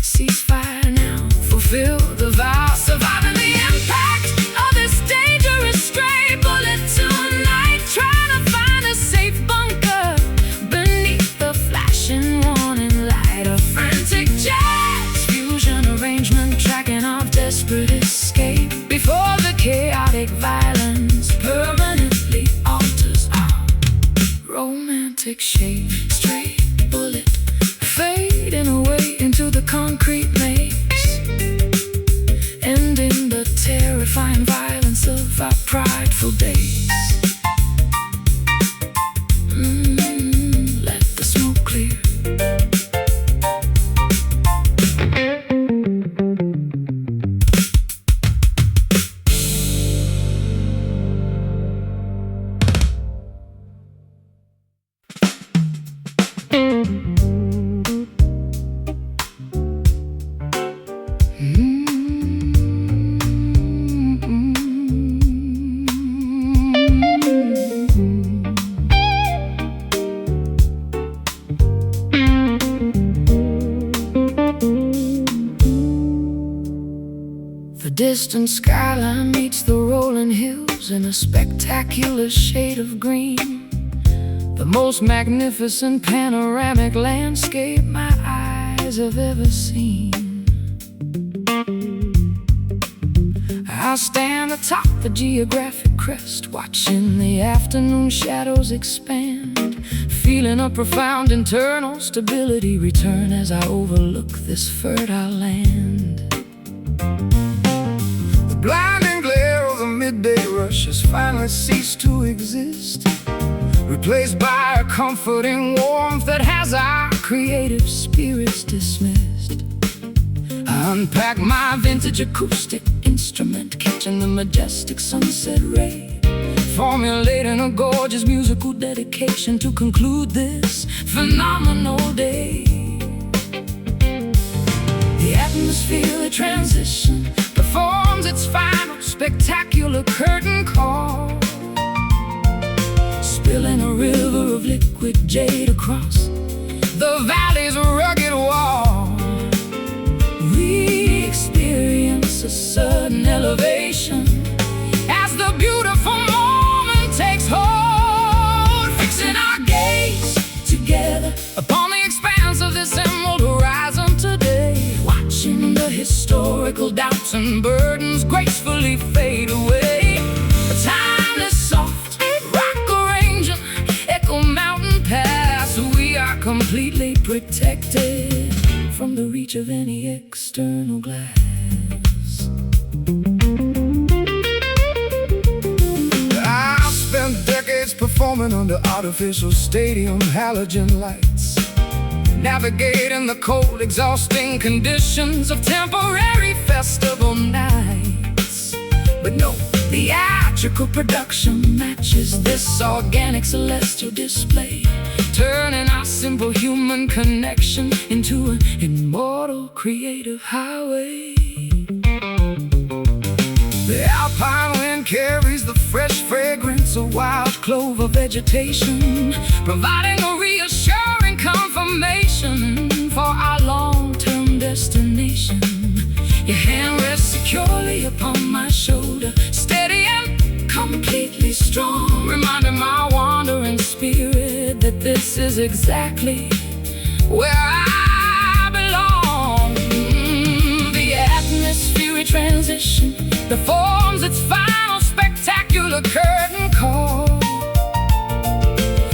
Ceasefire now, fulfill the vow, surviving the impact of this dangerous stray bullet tonight, trying to find a safe bunker beneath the flashing warning light. A frantic jazz fusion arrangement tracking our desperate escape before the chaotic violence permanently alters our romantic shape. Stray bullet fading away into the concrete maze, ending the terrifying violence of our prideful days. Let the smoke clear. The distant skyline meets the rolling hills in a spectacular shade of green, the most magnificent panoramic landscape my eyes have ever seen. I stand atop the geographic crest, watching the afternoon shadows expand, feeling a profound internal stability return as I overlook this fertile land. The blinding glare of the midday rush has finally ceased to exist, replaced by a comforting warmth that has our creative spirits dismissed. I unpack my vintage acoustic instrument, catching the majestic sunset ray, formulating a gorgeous musical dedication to conclude this phenomenal day. The atmosphere, it transition performs its final spectacular curtain call, spilling a river of liquid jade across the valley's rugged wall. We experience a sudden elevation as the beautiful moment takes hold, fixing our gaze together upon the expanse of this emerald horizon today, watching the historical doubts and burdens gracefully fade away. A timeless, soft rock arranging echo mountain pass. We are completely protected from the reach of any external glass. I've spent decades performing under artificial stadium halogen lights, navigating the cold, exhausting conditions of temporary festival nights. But no theatrical production matches this organic celestial display, turning our simple human connection into an immortal creative highway. The alpine wind carries the fresh fragrance of wild clover vegetation, providing a reassuring confirmation for our long-term destination. Your hand rests securely upon my shoulder, steady and completely strong, reminding my wandering spirit that this is exactly where I belong. The atmospheric transition performs its final spectacular curtain call,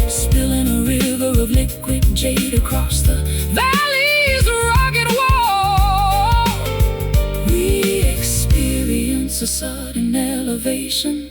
spilling a river of liquid jade across the valley's rugged wall. We experience a sudden elevation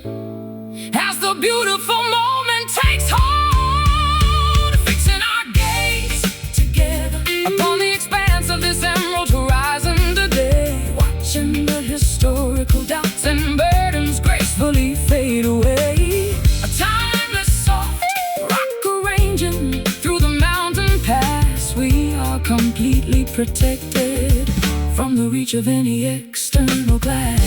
as the beautiful moment takes hold, fixing our gaze together upon the expanse of this emerald horizon today, watching the historical doubts and burdens gracefully fade away. A timeless, soft rock arranging through the mountain pass. We are completely protected from the reach of any external glass.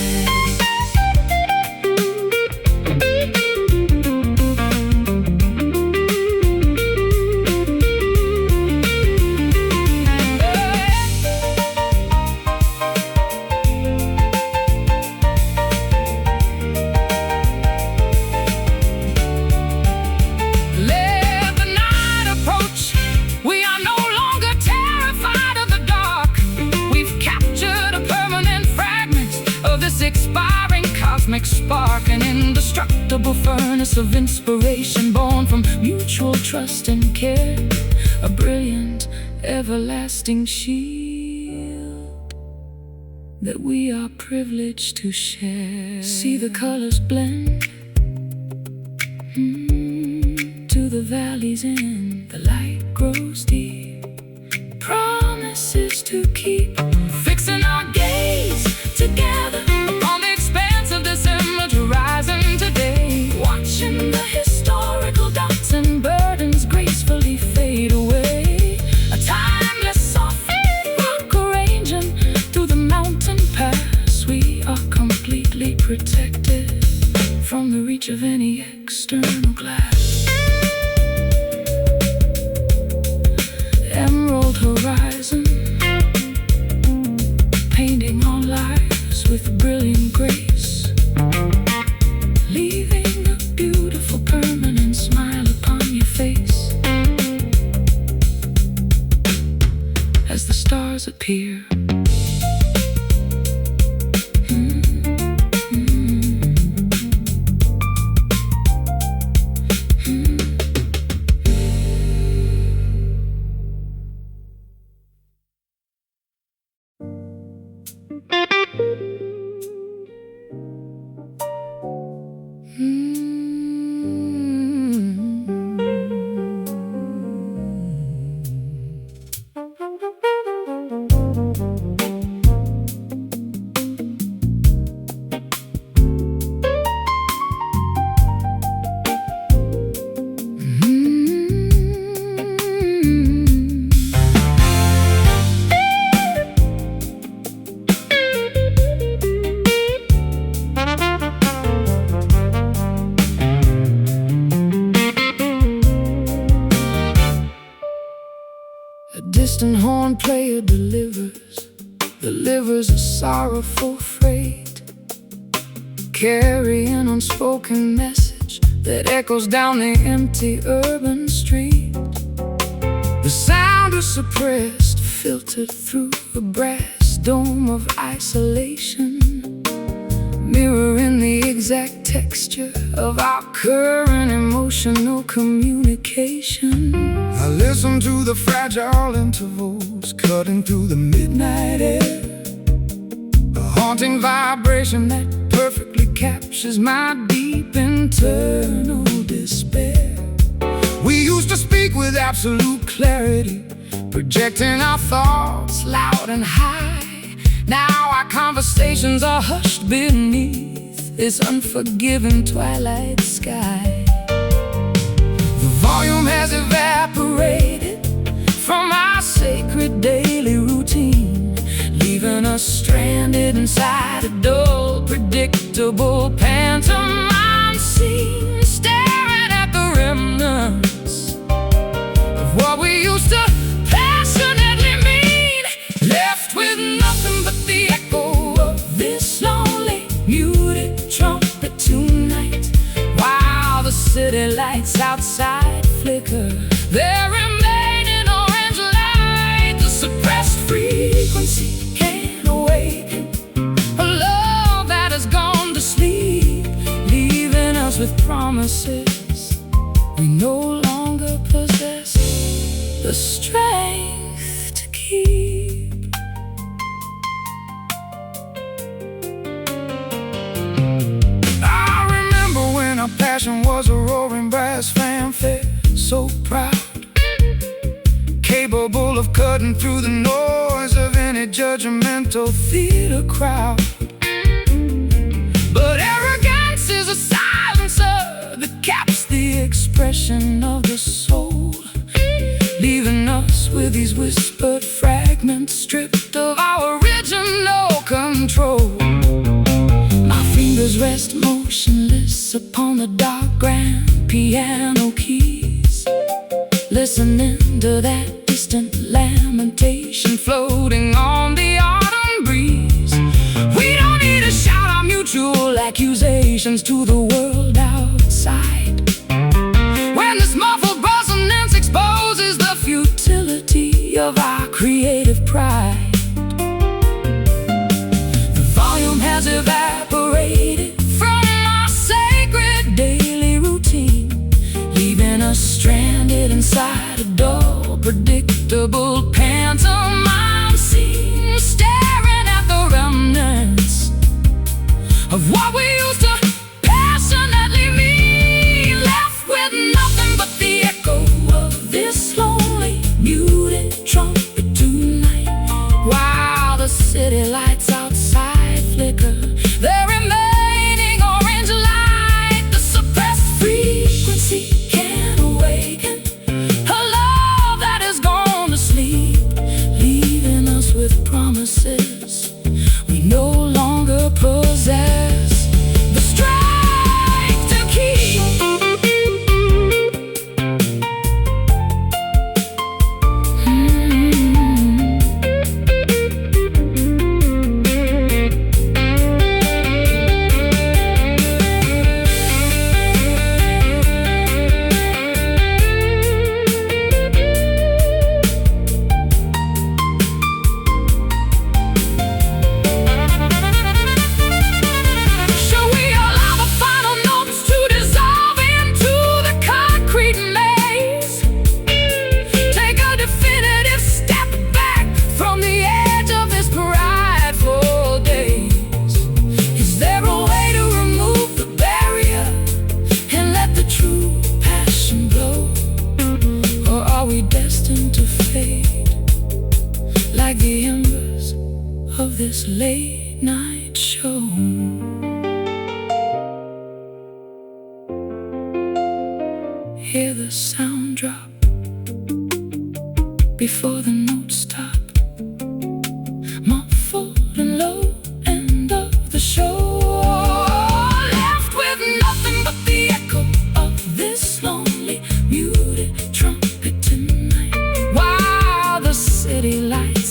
Expiring cosmic spark, an indestructible furnace of inspiration born from mutual trust and care, a brilliant, everlasting shield that we are privileged to share. See the colors blend to the valleys end, the light grows deep, promises to keep, fixing our gaze together upon the expanse of this emerald horizon today, watching the historical doubts and burdens gracefully fade away. A timeless, soft rock arranging through the mountain pass. We are completely protected from the reach of any external glass. Emerald horizon, painting our lives with brilliant grace, leaving a beautiful permanent smile upon your face as the stars appear. player delivers a sorrowful freight, carrying unspoken message that echoes down the empty urban street. The sound is suppressed, filtered through a brass dome of isolation, mirroring the exact texture of our current emotional communication. I listen to the fragile intervals cutting through the midnight air, a haunting vibration that perfectly captures my deep internal despair. We used to speak with absolute clarity, projecting our thoughts loud and high. Now our conversations are hushed beneath this unforgiving twilight sky. The volume has evaporated from our sacred daily routine, leaving us stranded inside a dull, predictable pantomime scene, staring at the remnants of what we used to passionately mean, left with nothing but the echo of this lonely, muted trumpet tonight. While the city lights outside flicker their remaining orange light, the suppressed frequency can't awaken a love that has gone to sleep, leaving us with promises we no longer possess the strength to keep. I remember when our passion was a roaring brass fanfare, so proud, capable of cutting through the noise of any judgmental theater crowd. But arrogance is a silencer that caps the expression of the soul, leaving us with these whispered fragments stripped of our original control. My fingers rest motionless upon the dark grand piano keys, listening to that distant lamentation floating on the autumn breeze. We don't need to shout our mutual accusations to the world outside, when this muffled resonance exposes the futility of our creative pride. The volume has evaporated from our sacred daily routine, leaving us stranded inside a dull, predictable pantomime scene, staring at the remnants of what we used to passionately mean, left with nothing but the echo of this lonely, muted trumpet tonight. While the city lights outside flicker their remaining orange light, the suppressed frequency can't awaken a love that has gone to sleep, leaving us with promises we no longer possess the strength to keep. Shall we allow the final notes to dissolve into the concrete maze? Take a definitive step back from the edge of this prideful daze. Is there a way to remove the barrier and let the true passion glow? Or are we destined to fade like the embers of this late night show? Hear the sound drop before the notes stop, muffled and low, end of the show. Left with nothing but the echo of this lonely, muted trumpet tonight, while the city lights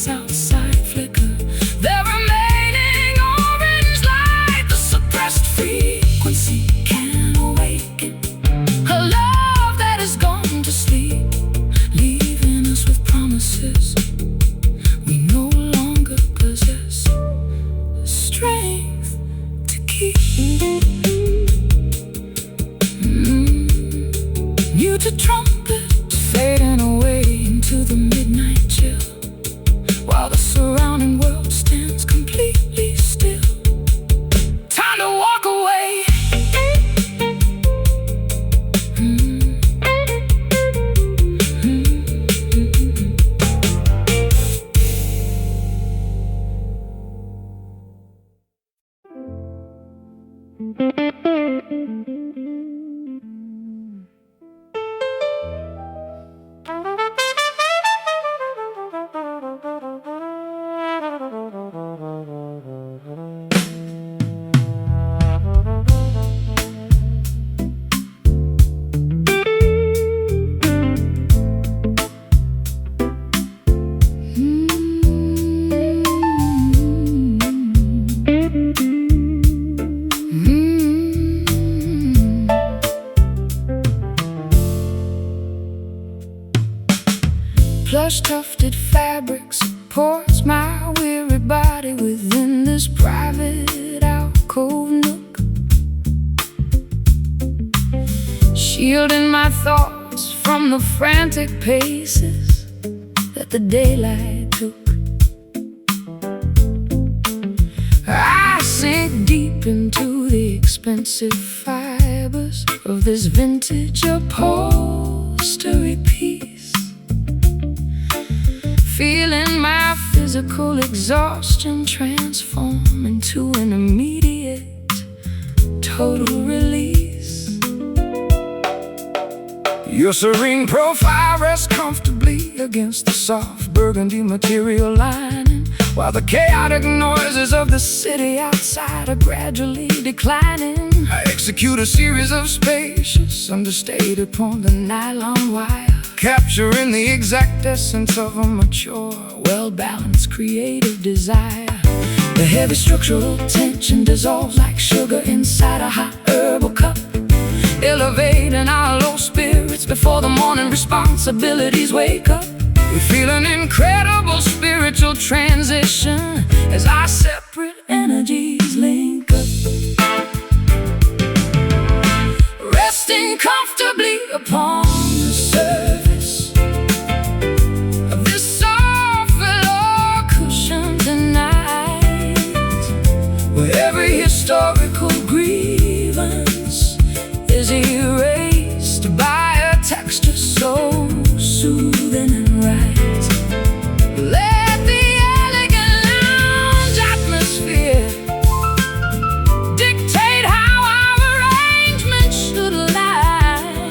from the frantic paces that the daylight took. I sink deep into the expensive fibers of this vintage upholstery piece, feeling my physical exhaustion transform into an immediate total release. Your serene profile rests comfortably against the soft burgundy material lining, while the chaotic noises of the city outside are gradually declining. I execute a series of spacious understated upon the nylon wire, capturing the exact essence of a mature, well-balanced creative desire. The heavy structural tension dissolves like sugar inside a hot herbal cup, elevating our low spirits before the morning responsibilities wake up. We feel an incredible spiritual transition as our separate energies link up, resting comfortably upon the surface of this soft velour cushion tonight, where every historical grievance is erased by a texture so soothing and right. Let the elegant lounge atmosphere dictate how our arrangement should align.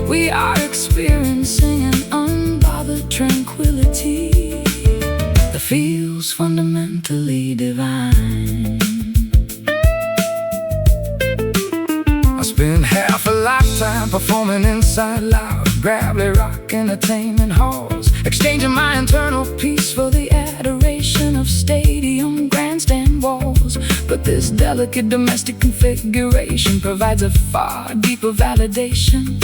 We are experiencing an unbothered tranquility that feels fundamentally divine. I spent half a lifetime performing inside loud, gravelly rock entertainment halls, exchanging my internal peace for the adoration of stadium grandstand walls. But this delicate domestic configuration provides a far deeper validation,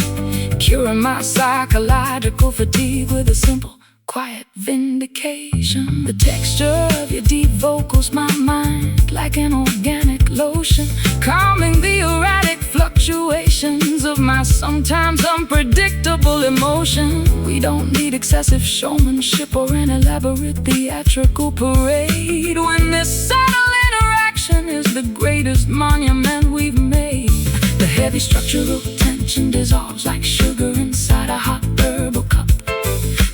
curing my psychological fatigue with a simple, quiet vindication. The texture of your deep vocals my mind like an organic lotion, calming the erratic fluctuations of my sometimes unpredictable emotion. We don't need excessive showmanship or an elaborate theatrical parade when this subtle interaction is the greatest monument we've made. The heavy structural tension dissolves like sugar inside a hot herbal cup,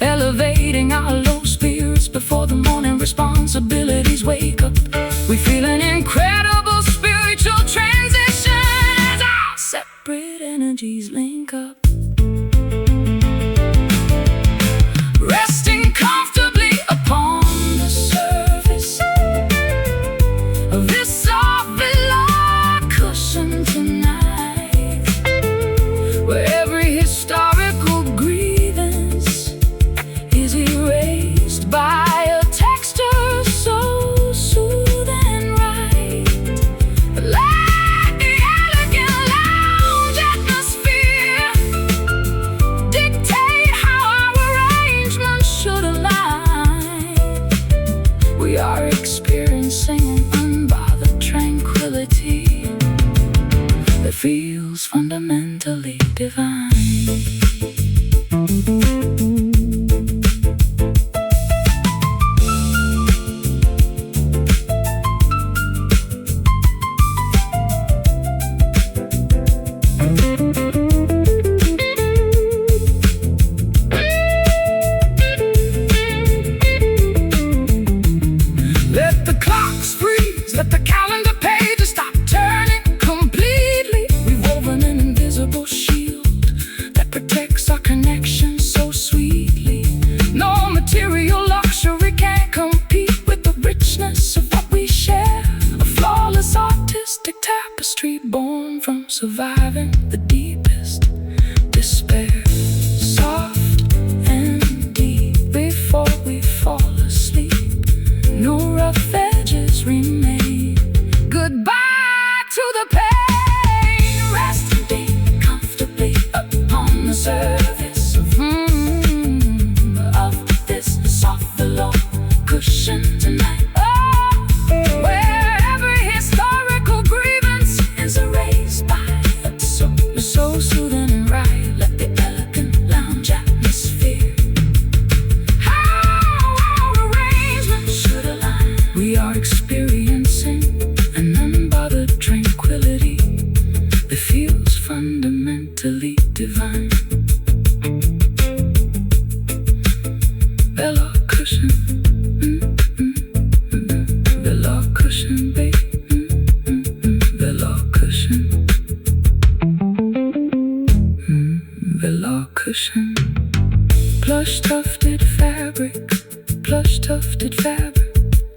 elevating our low spirits before the morning responsibilities wake up. We feel an incredible spiritual transition as our separate energies link up, resting comfortably upon the surface of this soft velour cushion tonight, where every historical grievance is erased by a texture so soothing and right. Let the elegant lounge atmosphere dictate how our arrangement should align. We are experiencing an unbothered tranquility that feels fundamentally divine. Let the clocks freeze, let the calendar pages stop turning completely. We've woven an invisible shield that protects our connection so sweetly. No material luxury can compete with the richness of what we share. A flawless artistic tapestry born from surviving the deepest despair. Soft and deep before we fall asleep, no rough edges remain. Goodbye to the pain, resting deep comfortably upon the surface of this soft velour cushion tonight. Oh, where every historical grievance is erased by a so soothing and right. Let the elegant tufted fabric,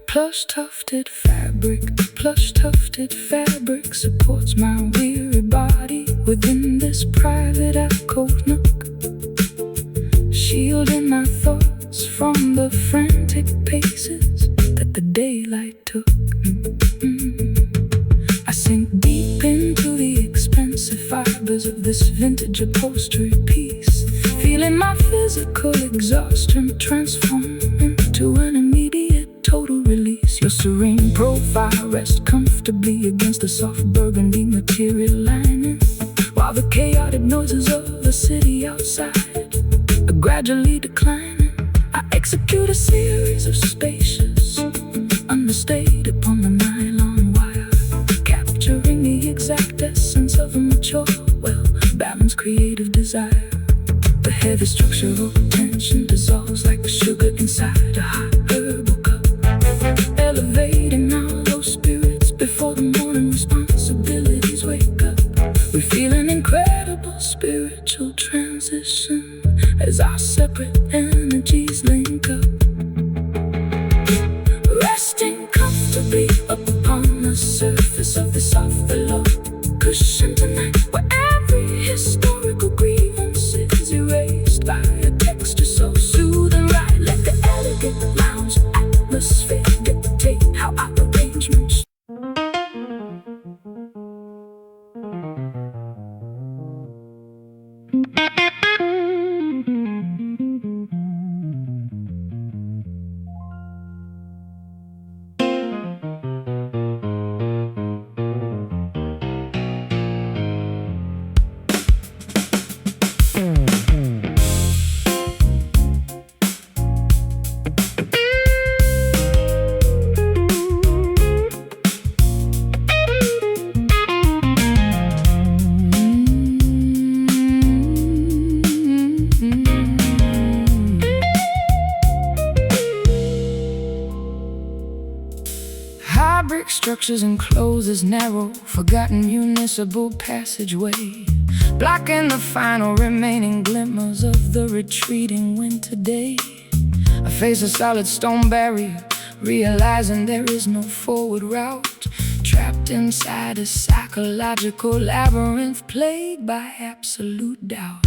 plush tufted fabric. The plush tufted fabric supports my weary body within this private alcove nook, shielding my thoughts from the frantic paces that the daylight took. I sink deep into the expensive fibers of this vintage upholstery piece, feeling my physical exhaustion transform into an immediate total release. Your serene profile rests comfortably against the soft burgundy material lining, while the chaotic noises of the city outside are gradually declining. I execute a series of spacious understated upon the nylon wire, capturing the exact essence of a mature, well-balanced creative desire. The heavy structural tension dissolves like the sugar inside a hot herbal cup, elevating our low spirits before the morning responsibilities wake up. We feel an incredible spiritual transition as our separate energies link up, resting comfortably upon the surface of the soft velour cushion tonight, where every historical grievance is erased by a texture so soothing. Right, let the elegant lounge atmosphere dictate how our arrangements. Brick structures enclose this narrow, forgotten municipal passageway, blocking the final remaining glimmers of the retreating winter day. I face a solid stone barrier, realizing there is no forward route, trapped inside a psychological labyrinth plagued by absolute doubt.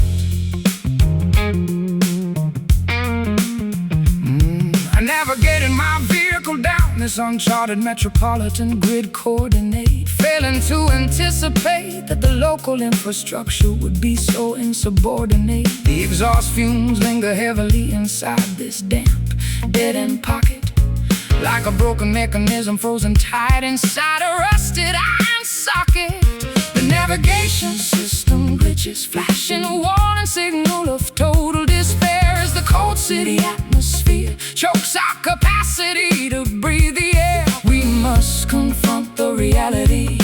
I navigated my vehicle down this uncharted metropolitan grid coordinate, failing to anticipate that the local infrastructure would be so insubordinate. The exhaust fumes linger heavily inside this damp, dead-end pocket, like a broken mechanism frozen tight inside a rusted iron socket. The navigation system glitches, flashing a warning signal of total despair as the cold city atmosphere chokes our capacity to breathe the air. We must confront the reality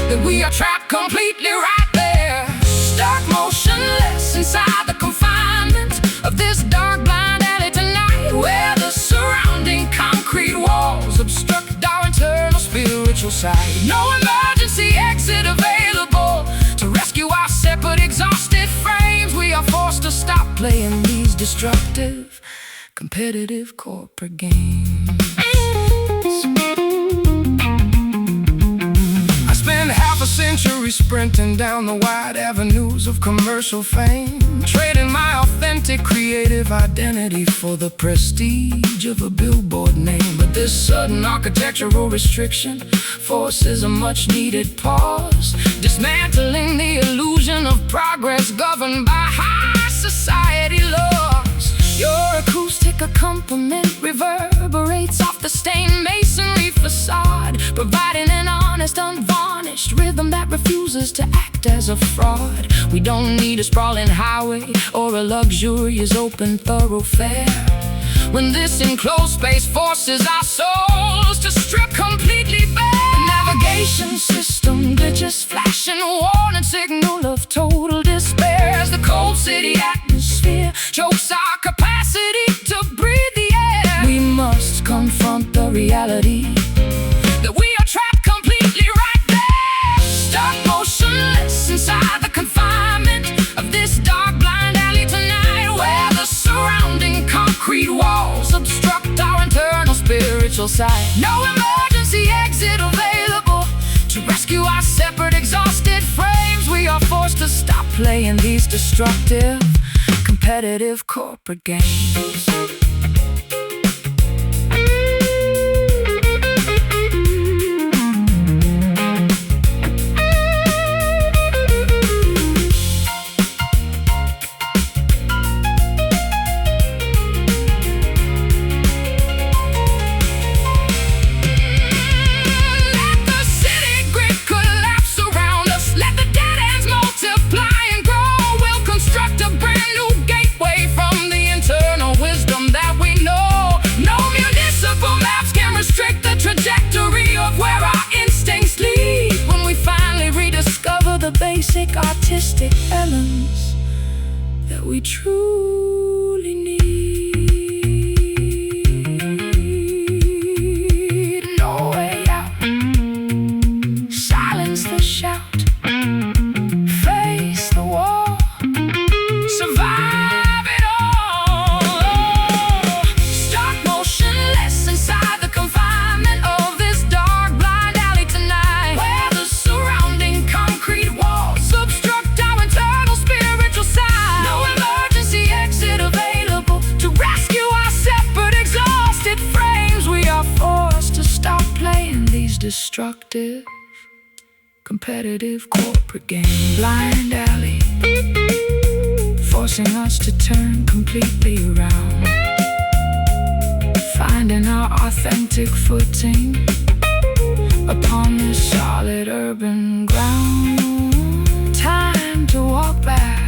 that we are trapped completely right there, stuck motionless inside the confinement of this dark blind alley tonight, where the surrounding concrete walls obstruct our internal spiritual sight. No emergency exit available to rescue our separate exhausted frames. We are forced to stop playing these destructive, competitive corporate games. I spent half a century sprinting down the wide avenues of commercial fame, trading my authentic creative identity for the prestige of a billboard name. But this sudden architectural restriction forces a much needed pause, dismantling the illusion of progress governed by high society laws. Your acoustic accompaniment reverberates off the stained masonry facade, providing an honest, unvarnished rhythm that refuses to act as a fraud. We don't need a sprawling highway or a luxurious open thoroughfare when this enclosed space forces our souls to strip completely bare. The navigation system glitches, flashing a warning signal of total despair as the cold city atmosphere chokes our capacity to breathe the air. We must confront the reality that we are trapped completely right there, stuck motionless inside the confinement of this dark blind alley tonight, where the surrounding concrete walls obstruct our internal spiritual side. No emergency exit available to rescue our separate, exhausted frames. We are forced to stop playing these destructive, competitive corporate games. The basic artistic elements that we truly need. No way out. Silence the shout. Face the wall. Survive it all. Start motionless inside the confinement of this dark, blind alley tonight, where the surrounding concrete walls obstruct our internal spiritual side. No emergency exit available to rescue our separate, exhausted frames. We are forced to stop playing these destructive, competitive corporate games. Blind alley, forcing us to turn completely around, finding our authentic footing upon this solid urban ground. Time to walk back